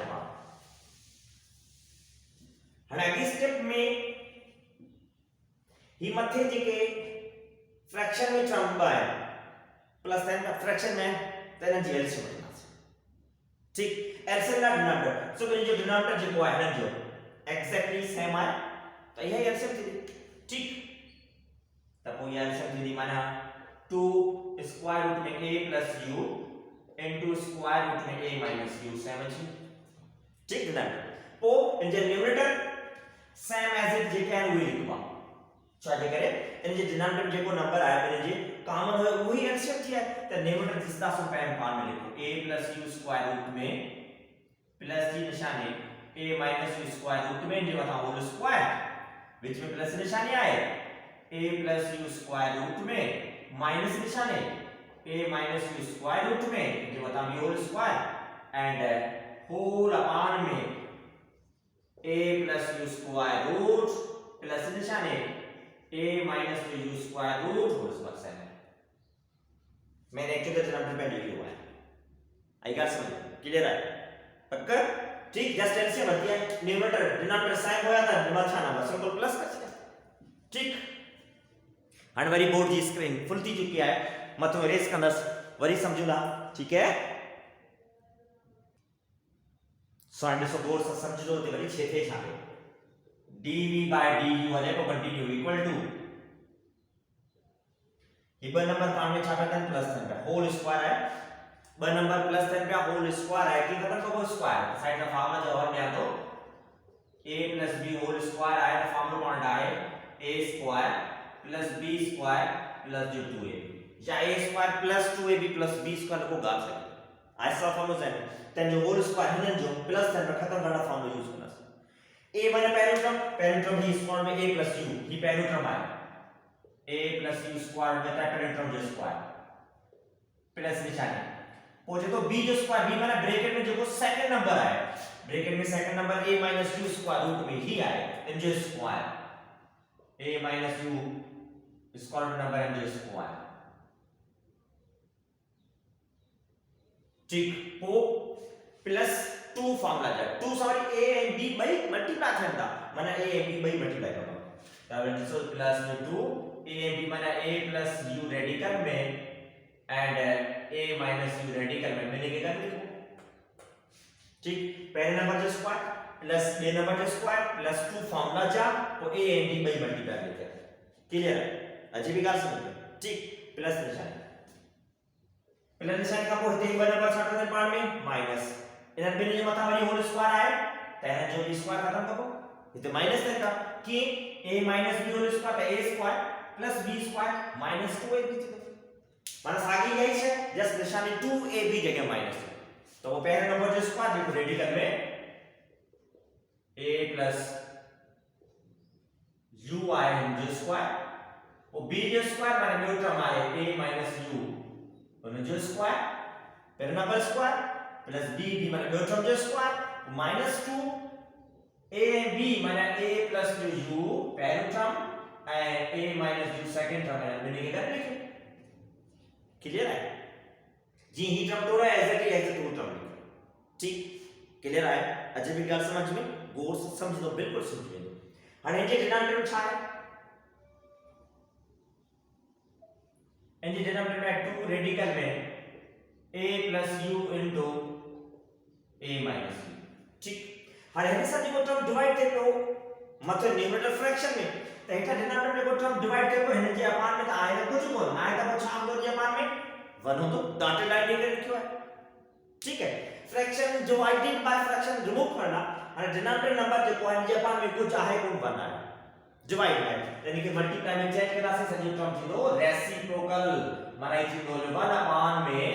S1: हाने अगे स्टेप में ही मथे जेके फ्रैक्शन में टर्म है प्लस साइन का फ्रैक्शन में तेन जी एलसीएम वठंदासीं ठीक एलसीएम का डिनोमिनेटर सो जो डिनोमिनेटर जेको आहे हिन जो एक्जेक्टली सेम आहे त इहा एलसीएम थी ठीक त पोइ इहा एलसीएम थी माना 2 स्क्वायर रूट में a plus u into square root में a माइनस u सेम अछि ठीक डिनोमिनेटर पोइ इन जे न्यूमरेटर सेम एज इट जेके आहे उहे लिखबा छा जे करे इन जे डिनोमिनेटर जेको नंबर आहे इन जे कॉमन है वही एलसीएम थी है त न्यूमरेटर जिसका सो पैन पार में लिखो a plus u square root में प्लस जी निशानी a minus u square root में जे वथा होल स्क्वायर विच में प्लस निशानी आए a plus u square root में माइनस निशानी a minus u square root में जे वथा भी whole square and whole upon में a plus u square root plus निशानी a minus u square root whole square same है मैंने एक्चुअली डिनोमिनेटर पे लिखा हुआ है आई गॉट समझ क्लियर है पक्का ठीक जस्ट एलसीएम होती है न्यूमरेटर डिनोमिनेटर सेम होया था मथा नंबर सिंपल प्लस कर दिया ठीक हाणे वरी बोर्ड जी स्क्रीन फुल थी चुकी है मथो रेस कंदस वरी समझूंदा ठीक है सो ॾिसो बोर्ड से समझो ते वरी छे थे छा dv by du हले को कंटिन्यू इक्वल टू ये ब नंबर पाण में छा करता है प्लस थियन पिया होल स्क्वायर है ब नंबर प्लस थियन पिया होल स्क्वायर है कि खत्म कबो स्क्वायर साइड में फार्मूला जो और में आ तो a plus b whole square आए तो फार्मूला पॉइंट आए a square plus b square plus जो 2ab या a square plus 2ab plus b square को गात है ऐसा फार्मूला है तन जो होल स्क्वायर हिनन जो प्लस थियन खत्म करना फार्मूला यूज करना a माने पहलो टर्म ही स्क्वायर में a प्लस u ही पहलो टर्म आए a प्लस u स्क्वायर बता पहले टर्म जो स्क्वायर प्लस निशानी पोचे तो b जो स्क्वायर b माने ब्रैकेट में जो सेकंड नंबर आए, ब्रैकेट में second number a minus u square root में ही आए इन जो square a minus u square number इन जो स्क्वायर। ठीक वो प्लस 2 फॉर्मूला है 2 sorry a and b by multiply था माने a and b by multiply करो तब so plus 2 a and b माने a plus u रेडिकल में and a minus u radical में मैंने क्या लिखो। ठीक पहले नंबर जो स्क्वायर प्लस b नंबर जो स्क्वायर प्लस 2 फॉर्मूला जा तो a and b by multiply लेते हैं। क्लियर अजी भी गाल समझ ठीक प्लस निशान का होते ही बराबर साथ में पार में माइनस इधर भी जो मत हमारी होल स्क्वायर आए तने जो स्क्वायर खत्म करो इते माइनस देगा कि a minus b whole square का a square plus b square minus 2ab माने आगे यही है जस्ट निशानी 2ab जगह माइनस तो वो पहले नंबर जो स्क्वायर देखो रेडिकल में a प्लस u आए जो स्क्वायर वो b जो स्क्वायर माने म्यू टर्म आए a माइनस u और जो स्क्वायर पहले number square plus b b माने म्यू टर्म जो स्क्वायर माइनस 2 a b माने a प्लस जो u पहला term and a minus u second term है मैंने क्या लिखे। क्लियर है जी ही टर्म तोड़ा ऐसे कि ऐसे टू टर्म लिखे। ठीक क्लियर है अजय भी गल समझ में गौर से समझ लो बिल्कुल समझ में અને જે डिनोमिनेटर में छा है एंड डिनोमिनेटर में 2 रेडिकल में a plus u into a minus u। ठीक અને એની સાથે કો ટર્મ ડિવાઇડ થતો मतलब न्यूमरेटर फ्रैक्शन में तो एटा डिनोमिनेटर को टर्म डिवाइड करको है जे अपान में तो आए कुछ को ना आए तो छाम दो जे अपान में 1 हो तो डॉटेड लाइन लेकर लिखो है। ठीक है फ्रैक्शन जो आइडेंटिटी बाय फ्रैक्शन रिमूव करना और डिनोमिनेटर नंबर जो पॉइंट जे अपान में कुछ आहे को बनना है डिवाइड बाय यानी कि मल्टीप्लाई में चेंज करा से सजी टर्म थी दो रेसिप्रोकल माने थी दो 1 अपान में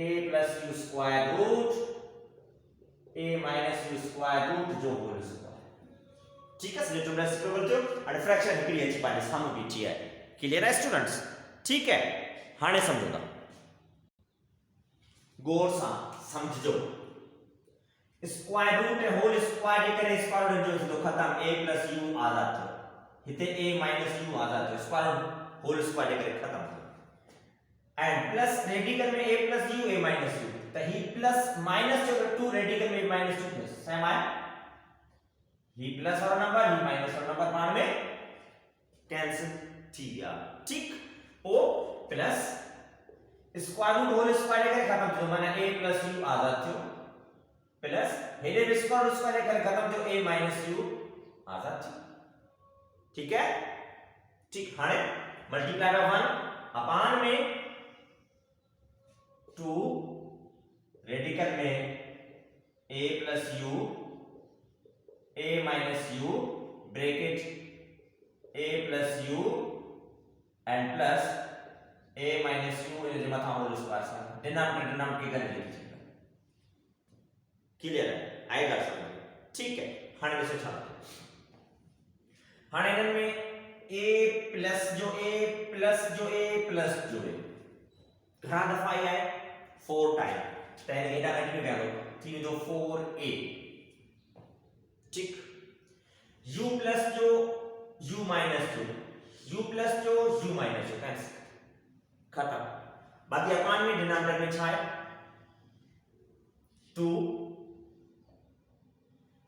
S1: a plus u square root a minus u square root जो होल स्क्वायर। ठीक है तो रेसिप्रोकल जो और फ्रैक्शन हिकड़ी अच्छी पाने सामू बीटी है। क्लियर है स्टूडेंट्स ठीक है हाने समझोगा गौर सा समझो स्क्वायर रूट है होल स्क्वायर करे स्क्वायर रूट जो तो खत्म a plus u आ जाता हिते a minus u आ जाता स्क्वायर होल स्क्वायर करे खत्म एंड प्लस रेडिकल में a plus u a minus u तो ही प्लस माइनस जो 2 रेडिकल में माइनस 2 प्लस सेम आया ही प्लस और नंबर ही माइनस और नंबर मान में कैंसिल थी गया। ठीक ओ plus square root whole square करे खत्म जो माने a plus u आ जाता प्लस हेडे स्क्वायर करे खत्म जो a minus u आ जाता। ठीक है ठीक हाने मल्टीप्लाई बाय 1 अपान में 2 रेडिकल में a plus u a minus u bracket a plus u and plus a minus u ये जमा था होल स्क्वायर सा डिनोमिनेटर के कर लीजिए। क्लियर है आएगा समझ ठीक है 100 से चलते 100 में a plus जो है घना दफा आए 4 टाइम पहले एटा कंटिन्यू कर लो ठीक जो 4a। ठीक u प्लस जो u माइनस जो कैंसिल खत्म बाकी अपान में डिनोमिनेटर में छाए 2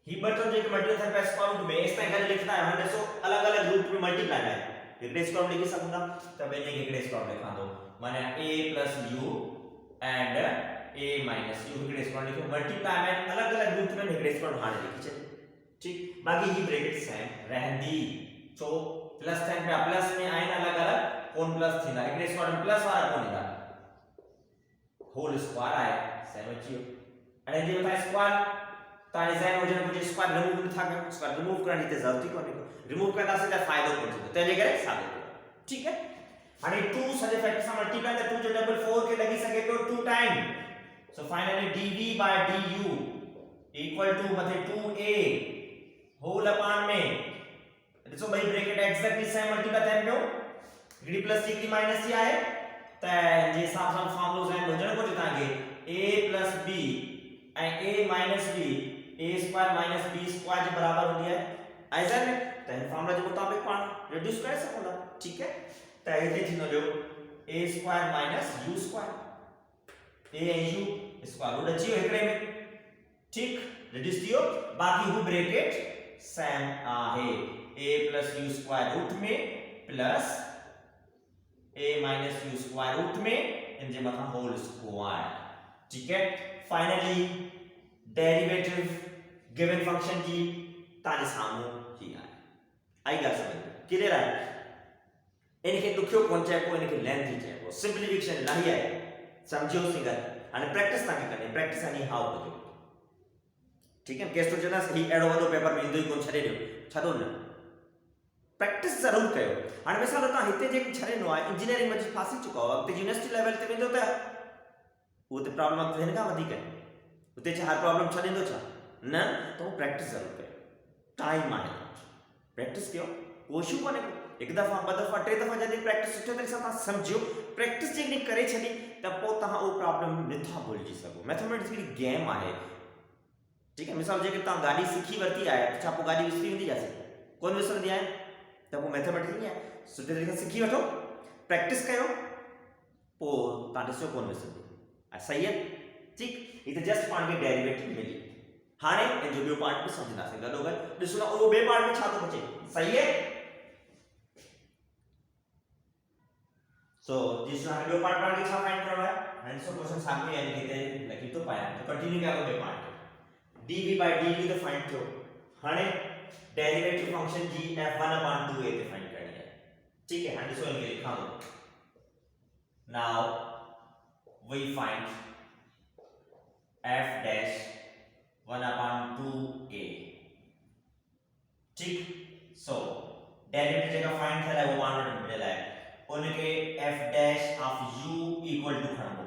S1: ही बटन जो मल्टीप्लाई पे स्क्वायर रूट में इस तरह का लिखना है हमने सो अलग-अलग रूप में मल्टीप्लाई है इकडे स्क्वायर लिख सकूंगा तब मैंने इकडे स्क्वायर लिखा दो माने a plus u and a minus u इकडे स्क्वायर लिखो मल्टीप्लाई में अलग-अलग रूप में इकडे स्क्वायर हाने लिखी चल। ठीक बाकी ही ब्रैकेट सेम रहंदी तो प्लस साइन पे प्लस में आए अलग-अलग कौन प्लस थी ना इकडे स्क्वायर में प्लस वाला कौन था होल स्क्वायर आए सेम अच्छी અને જે થાય સ્ક્વેર તો આ ડિઝાઇન વજન મુજે સ્ક્વેર રિમૂવ था स्क्वायर रिमूव करने की जरूरत कोनी रिमूव करना से त्या फायदा पडतो त्याने करे साबित ठीक है आणि 2 सजे फॅक्टर से मल्टीप्लाई द 2 जो डबल 4 के लगी सके तो 2 time so finally dv by du equal to मतलब 2a होल अपान में सो भाई bracket exactly same multiply time में डी प्लस सी की माइनस सी आए त जे हिसाब सां फॉर्मूलोस आहिनि हुजण घुरिजे तव्हांखे a प्लस b ऐं a minus b a square minus b square जे बराबर हूंदी आहे ऐसा में त हिन फॉर्मूला जे मुताबिक पाण रिड्यूस करे सघूं था ठीक है त हिते थींदो जो a square minus u square a ऐं u स्क्वायर रूट अची वियो हिकड़े में ठीक रिड्यूस थियो बाकी हू ब्रैकेट सेम आहे a plus u square root में plus a minus u square root में इन जे मथा होल स्क्वायर ठीक है फाइनली डेरिवेटिव गिवन फंक्शन की ताजे सामू ही आहे आई ॻाल्हि समझ क्लियर आहे इनखे ॾुखियो कोन चइबो इनखे लेंथी चइबो सिंप्लीफिकेशन इलाही आहे समझो सिंगल हाणे प्रैक्टिस तव्हांखे करणी प्रैक्टिस यानी हाउ कजो ठीक है केस तो जना ही एड़ो वडो पेपर में ईंदो ई कोन छॾे ॾियो छॾो न प्रैक्टिस जरूर कयो हाणे मिसाल तव्हां हिते जेको छॾींदो आहे इंजीनियरिंग में फासी चुका हो अॻिते यूनिवर्सिटी लेवल ते वेंदो त उहो त प्रॉब्लम अॻिते हिन खां वधीक आहे उते छा हर प्रॉब्लम छॾींदो छा न त उहो प्रैक्टिस जरूर कयो टाइम आहे प्रैक्टिस कयो कोशिशि कोन्हे हिकु दफ़ा ॿ दफ़ा टे दफ़ा जॾहिं प्रैक्टिस सुठे तरीक़े सां तव्हां सम्झो प्रैक्टिस जेकॾहिं करे छॾी त पोइ तव्हां उहो प्रॉब्लम नथा भुलिजी सघो मैथमेटिक्स हिकिड़ी गेम आहे ठीक है मिसाल जेके तव्हां गाॾी सिखी वरिती आहे छा पोइ गाॾी विसरी वेंदी आहे कोन विसरंदी आहे त पोइ मैथमेटिक्स ईअं आहे सुठे तरीक़े सां सिखी वठो प्रैक्टिस कयो पोइ तव्हां ॾिसो कोन विसरंदी सही है ठीक ये तो जस्ट पार्ट के डेरिवेटिव मिली हाणे इन जो ॿियो पार्ट भी समझंदासीं गॾोगॾु ॾिसो ना उहो ॿिए पार्ट में छा थो बचे सही है सो जिस हाणे ॿियो पार्ट पाण खे छा फाइंड करणो आहे हाणे ॾिसो क्वेश्चन साम्हूं यानी कि हिते लिखी थो पायां तो कंटिन्यू कयो ॿिए पार्ट dv/du तो फाइंड कयो हाणे डेरिवेटिव फंक्शन जी f1/2a ते फाइंड करनी है ठीक है हाणे ॾिसो इनके लिखा दो now we find f dash 1/2a ठीक सो डेरिवेटिव जगह फाइंड थियल है वो मान वटि मिलियल है उनके f dash of u equal to खणबो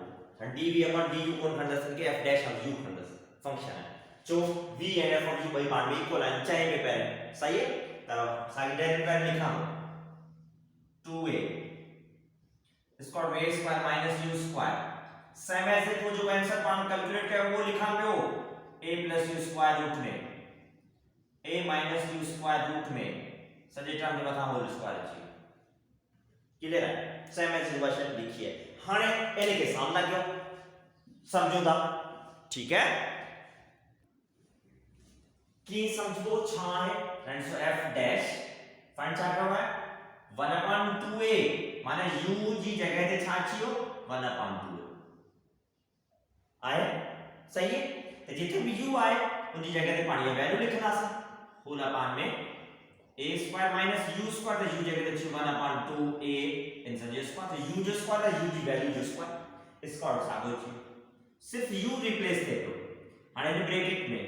S1: dv/du कोन खणदस के f dash of u खणदस फंक्शन है जो v and f of u ॿई पाण में इक्वल आहिनि चए में पहिरियों सही है त साईं डेरिवेटिव लिखां 2a इसको a square minus u square same ऐसे को जो आंसर पान कैलकुलेट किया वो लिखा पियो a plus u square root में a minus u square root में सजे टर्म में मथा होल स्क्वायर अछि क्लियर है सेम ऐसे क्वेश्चन लिखिए हाने इने के सामना क्यों समझो था ठीक है की समझो छा है फ्रेंड्स f डैश फाइंड छा करना है 1/2a माने u जी जगह ते छा छियो 1/2 आए सही है तो जिथे भी u आए उनकी जगह ते पानी वैल्यू लिखना सा होल अपान में a square minus u square तो u जगह ते छ 1/2a इन सजे स्क्वायर तो u जो स्क्वायर है u की वैल्यू जो स्क्वायर स्क्वायर सागो छ सिर्फ u रिप्लेस दे दो हाने ने ब्रैकेट में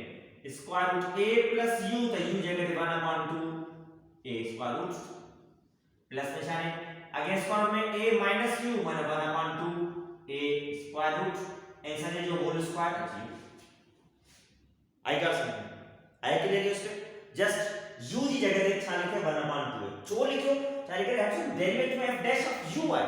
S1: square root a plus u तो u जगह ते 1/2 a स्क्वायर रूट प्लस निशान अगेन स्क्वायर में a माइनस u माने 1/2 a स्क्वायर रूट ऐसा ने जो होल स्क्वायर है आई का समझ आई के लिए उसके जस्ट u की जगह पे छा लिखे 1/2 जो लिखो क्या लिखे हम derivative f dash of u है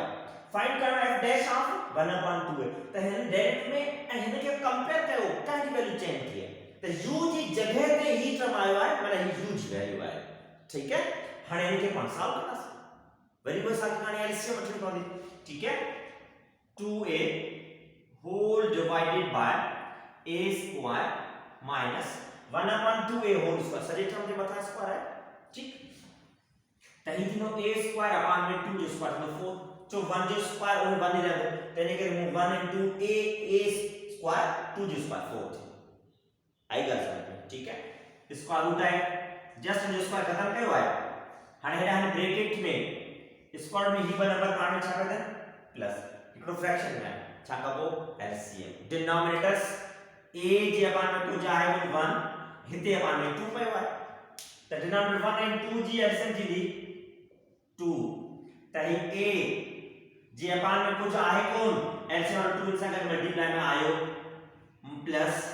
S1: फाइंड करना f डैश ऑफ 1/2 है तो हम डेरिवेटिव में हने के कंपेयर कयो काई वैल्यू चेंज की है तो u की जगह पे ही टर्म आयो है मतलब u की वैल्यू है ठीक है हने इनके पास सॉल्व करना वेरी कोई सॉल्व करनी एलसीएम मतलब पड़ी ठीक है 2a whole divided by a square minus 1/2a whole square सजे टर्म के बता स्क्वायर है ठीक तही दिनो a square अपान में 2 जो स्क्वायर में 4 जो 1 जो स्क्वायर वो बन रहा है तेने के रिमूव 1 into a स्क्वायर 2 जो स्क्वायर 4 आएगा समझ ठीक है स्क्वायर रूट है जस्ट जो स्क्वायर खत्म कयो है हाने हम ब्रैकेट में स्क्वायर में ही बराबर पाने छा कर दे प्लस इकड़ो फ्रैक्शन में छा कबो एलसीएम डिनोमिनेटर्स a जे अपान में 2 जा है 1 हिते अपान में 2 पयो है त डिनोमिनेटर 1 and 2 जी एलसीएम जी दी 2 तही a जे अपान में कुछ आहे कोन एलसीएम और 2 से अगर मल्टीप्लाई में आयो plus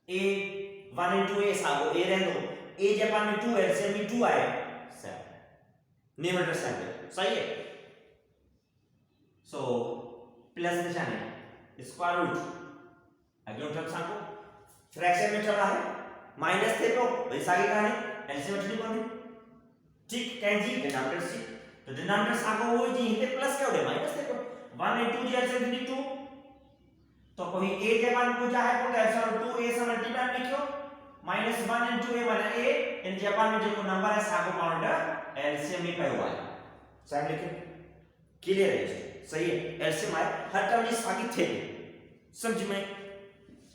S1: a 1 into a sago a रह दो a जे अपान में 2 एलसीएम में 2 आए 7 न्यूमरेटर 7 सही है सो प्लस निशानी स्क्वायर रूट अगले टर्म सांको फ्रैक्शन में चल रहा है माइनस थे तो वैसा ही कहानी एलसीएम मछली कोनी ठीक कैंजी डिनोमिनेटर सी तो डिनोमिनेटर सांको वो जी इते प्लस क्या होड़े माइनस थे तो 1 and 2 जी एलसीएम 2 तो कोई a के मान को चाहे तो एलसीएम 2a से मल्टीप्लाई लिखो -1 and 2a वाला a इन जापान में जो नंबर है सांको काउंट एलसीएम में पे हुआ है साहब लिखे क्लियर है सही है एलसीएम आए हर टर्म जी सागी थे समझ में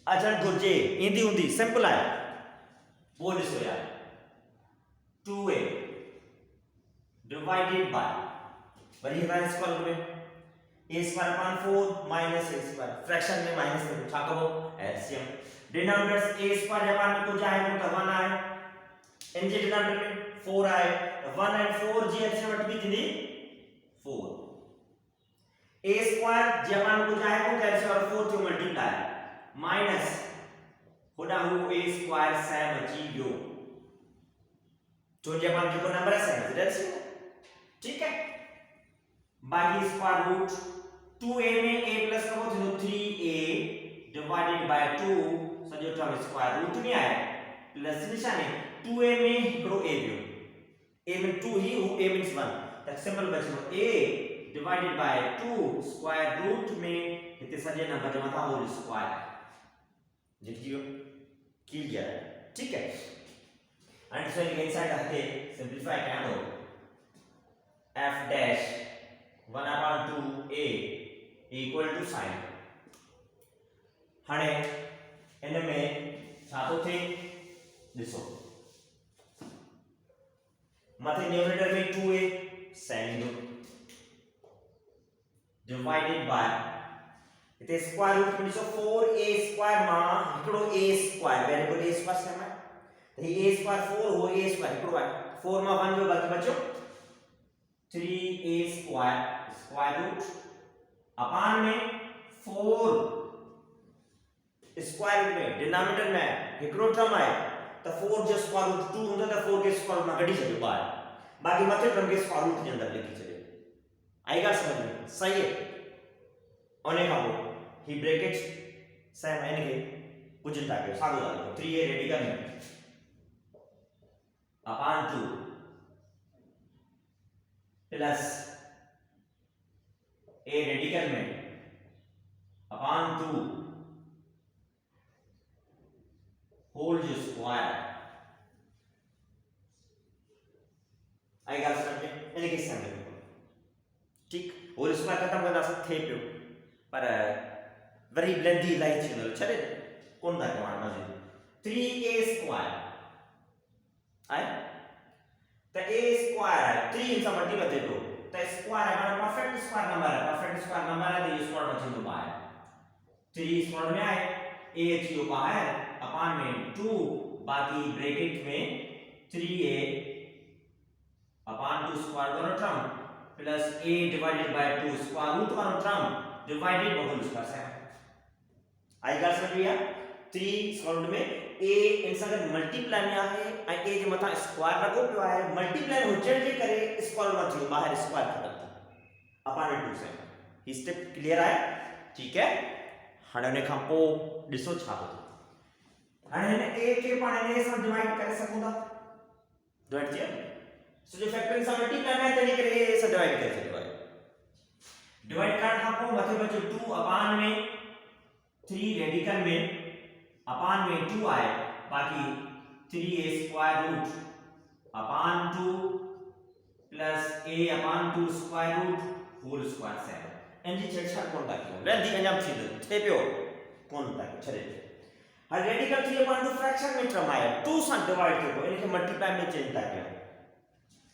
S1: अजन गुर्जे इंदी उंदी सिंपल आया वो लिखो यार 2a divided by वही है स्क्वायर में a square upon 4 minus a square fraction में माइनस से उठा करो LCM denominator a square Japan में को जाए तो 1 आए nj डिनोमिनेटर में 4 आए 1 and 4 जी एलसीएम भी थी 4 a square जापान को जाए तो कैंसिल और 4 to मल्टीप्लाई माइनस होड़ा हो a square सेम अचीव तो जापान जो नंबर है सेम एलसीएम ठीक है बाकी स्क्वायर रूट 2a में a प्लस का हो तो 3a डिवाइडेड बाय 2 सजो टर्म स्क्वायर रूट में आया प्लस निशान 2a में करो a भी a में 2 ही हो a मींस 1 तक सिंपल बचनो a divided by 2 square root में इतने सजे नंबर जमा था होल स्क्वायर देखियो क्लियर है ठीक है एंड सो इनसाइड आते सिंपलीफाई कर दो f dash 1/2a equal to sin हाणे इनमें छा तो थे ॾिसो मथे न्यूमरेटर में 2a sin दो डिवाइडेड बाय इते स्क्वायर रूट में ॾिसो 4a स्क्वायर मां हिकड़ो a square variable a square से में त a स्क्वायर 4 हो a स्क्वायर हिकड़ो आहे 4 मां 1 जो बाकी बचो 3a स्क्वायर स्क्वायर रूट अपान में 4 स्क्वायर रूट में डिनोमिनेटर में हिकड़ो टर्म आए तो 4 जो स्क्वायर रूट 2 होंदा तो 4 के स्क्वायर रूट में कढी छो बाहर बाकी मथे टर्म के स्क्वायर रूट के अंदर लिखी छो आई गा समझ में सही है ओने का वो ही ब्रैकेट सेम एन के कुछ ताके सादो डालो 3a रेडिकल में अपान 2 प्लस a रेडिकल में अपान 2 होल जो स्क्वायर आएगा समझ में इनके सामने ठीक होल स्क्वायर खत्म करना सब थे पियो पर वेरी लेंथी लाइट चैनल चले कौन था कमांड मजे 3a स्क्वायर आए तो a स्क्वायर 3 इन सब मल्टीप्लाई दे दो तो स्क्वायर है हमारा परफेक्ट स्क्वायर नंबर है तो ये स्क्वायर बचे तो बाहर 3 स्क्वायर में आए a अचीव बाहर अपान में 2 बाकी ब्रैकेट में 3a अपान 2 स्क्वायर दोनों term plus a divided by 2 square root दोनों term divided by whole square से आएगा समझ लिया 3 स्क्वायर रूट में a इंसान का मल्टीप्लाई में आहे ए a जे मथा स्क्वायर लगो पियो आहे मल्टीप्लाई हो जे करे स्क्वायर में थी बाहर स्क्वायर खत्म अपान 2 से ही स्टेप क्लियर है ठीक है हाणे ने खां पो ॾिसो छा थो हाणे हिन a के पाण ने सां डिवाइड करे सघूं था डिवाइड थिए सो जो फैक्टरिंग सां मल्टीप्लाई में तने करे a सां डिवाइड करे सघो आहे डिवाइड करण खां पोइ मथे बचो 2 अपान में 3 रेडिकल में अपान में 2 आए बाकी 3a square root upon 2 plus a upon 2 square root whole square से एनजी छेड़छाड़ कोन था क्यों लेंथी अंजाम थी थे पियो कोन था छड़े हर रेडिकल 3 अपान 2 फ्रैक्शन में टर्म आया 2 से डिवाइड करो इनके मल्टीप्लाई में चेंज था क्या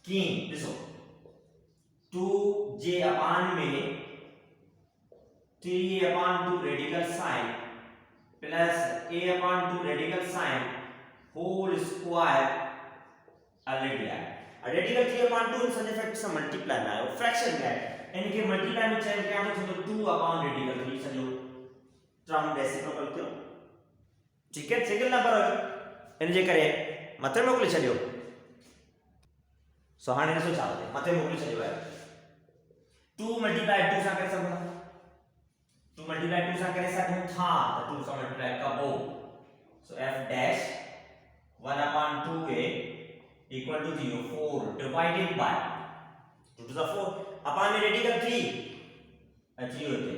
S1: की देखो 2j अपान में 3a upon 2 radical sign plus a upon 2 radical sign whole square already है radical 3 upon 2 in such factor से मल्टीप्लाई में आयो फ्रैक्शन में है इनके मल्टीप्लाई में चेंज किया तो 2 अपान रेडिकल 3 सजो टर्म रेसिप्रोकल क्यों ठीक है सिंगल नंबर हो इन जे करे मथे मोकली छडियो सो हाणे ॾिसो छा थिए मथे मोकली छडियो आहे 2 मल्टीप्लाई 2 सां करे सघूं था 2 मल्टीप्लाई 2 सां करे सघूं था त 2 सां मल्टीप्लाई कबो सो f dash 1 upon 2a equal to 0 4 divided by 2 to the 4 upon में रेडिकल 3 अचीव होते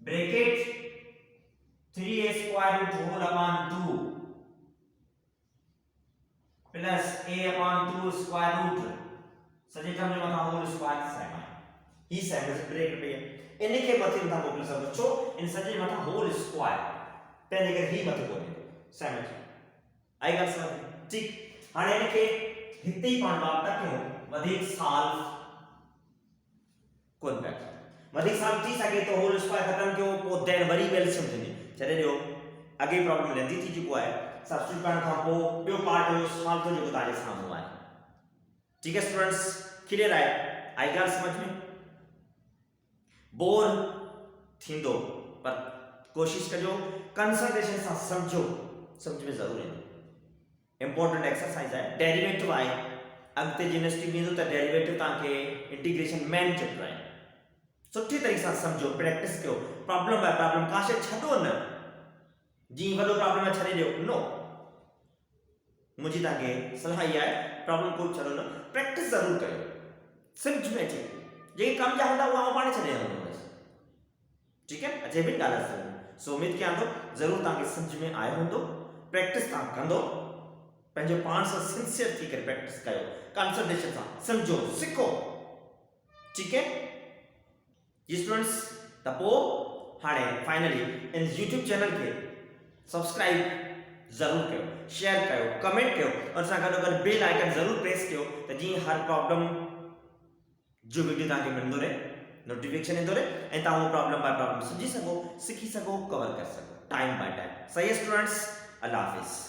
S1: bracket 3a square root whole upon 2 plus a upon 2 square root सजे टर्म में मथा होल स्क्वायर साइन ही साइन से ब्रेक पे इने के मथे मथा मोकल सब छो इन सजे मथा होल स्क्वायर पहले कर ही मथे कोने साइन आई गल सब ठीक हाने इने के हिते ही पण बात तक हो वधिक साल कोन बैक वधिक साल थी सके तो होल स्क्वायर खत्म क्यों पो देन वरी एलसीएम थी चले जो अगे प्रॉब्लम लेंदी थी जो है सब्स्टिट्यूट करण खां पो बियो पार्ट हो साल तो जो ताजे सामने आए ठीक है स्टूडेंट्स क्लियर है आई गॉट समझ में बोर थींदो पर कोशिश कजो कंसंट्रेशन से समझो समझ में जरूर है इंपॉर्टेंट एक्सरसाइज है डेरिवेटिव आए अगते जिनेस्टिक में तो डेरिवेटिव ताके इंटीग्रेशन मेन चैप्टर है सुठी तरीके से समझो प्रैक्टिस करो प्रॉब्लम है प्रॉब्लम काशे छडो न जी वडो प्रॉब्लम है छडे दियो नो मुझे ताके सलाह ये है प्रॉब्लम को छडो न प्रैक्टिस जरूर करो समझ में अचे जे कम जा होता वो पाने छडे हो ठीक है अचे भी गाला सो उम्मीद किया तो जरूर ताके समझ में आए होंदो प्रैक्टिस ता कंदो पंहिंजो पाण सां सिंसियर थी करे प्रैक्टिस कयो कंसंट्रेशन सां समझो सिखो ठीक है जी स्टूडेंट्स तपो हाणे फाइनली इन YouTube चैनल के सब्सक्राइब जरूर कयो शेयर कयो कमेंट कयो और सां गॾु गॾु बेल आइकन जरूर प्रेस कयो त जीअं हर प्रॉब्लम जो वीडियो तव्हांखे मिलंदो रहे नोटिफिकेशन ईंदो रहे ऐं तव्हां उहो प्रॉब्लम बाय प्रॉब्लम समझी सघो सिखी सघो कवर करे सघो टाइम बाय टाइम सही है स्टूडेंट्स अल्लाह हाफिज़।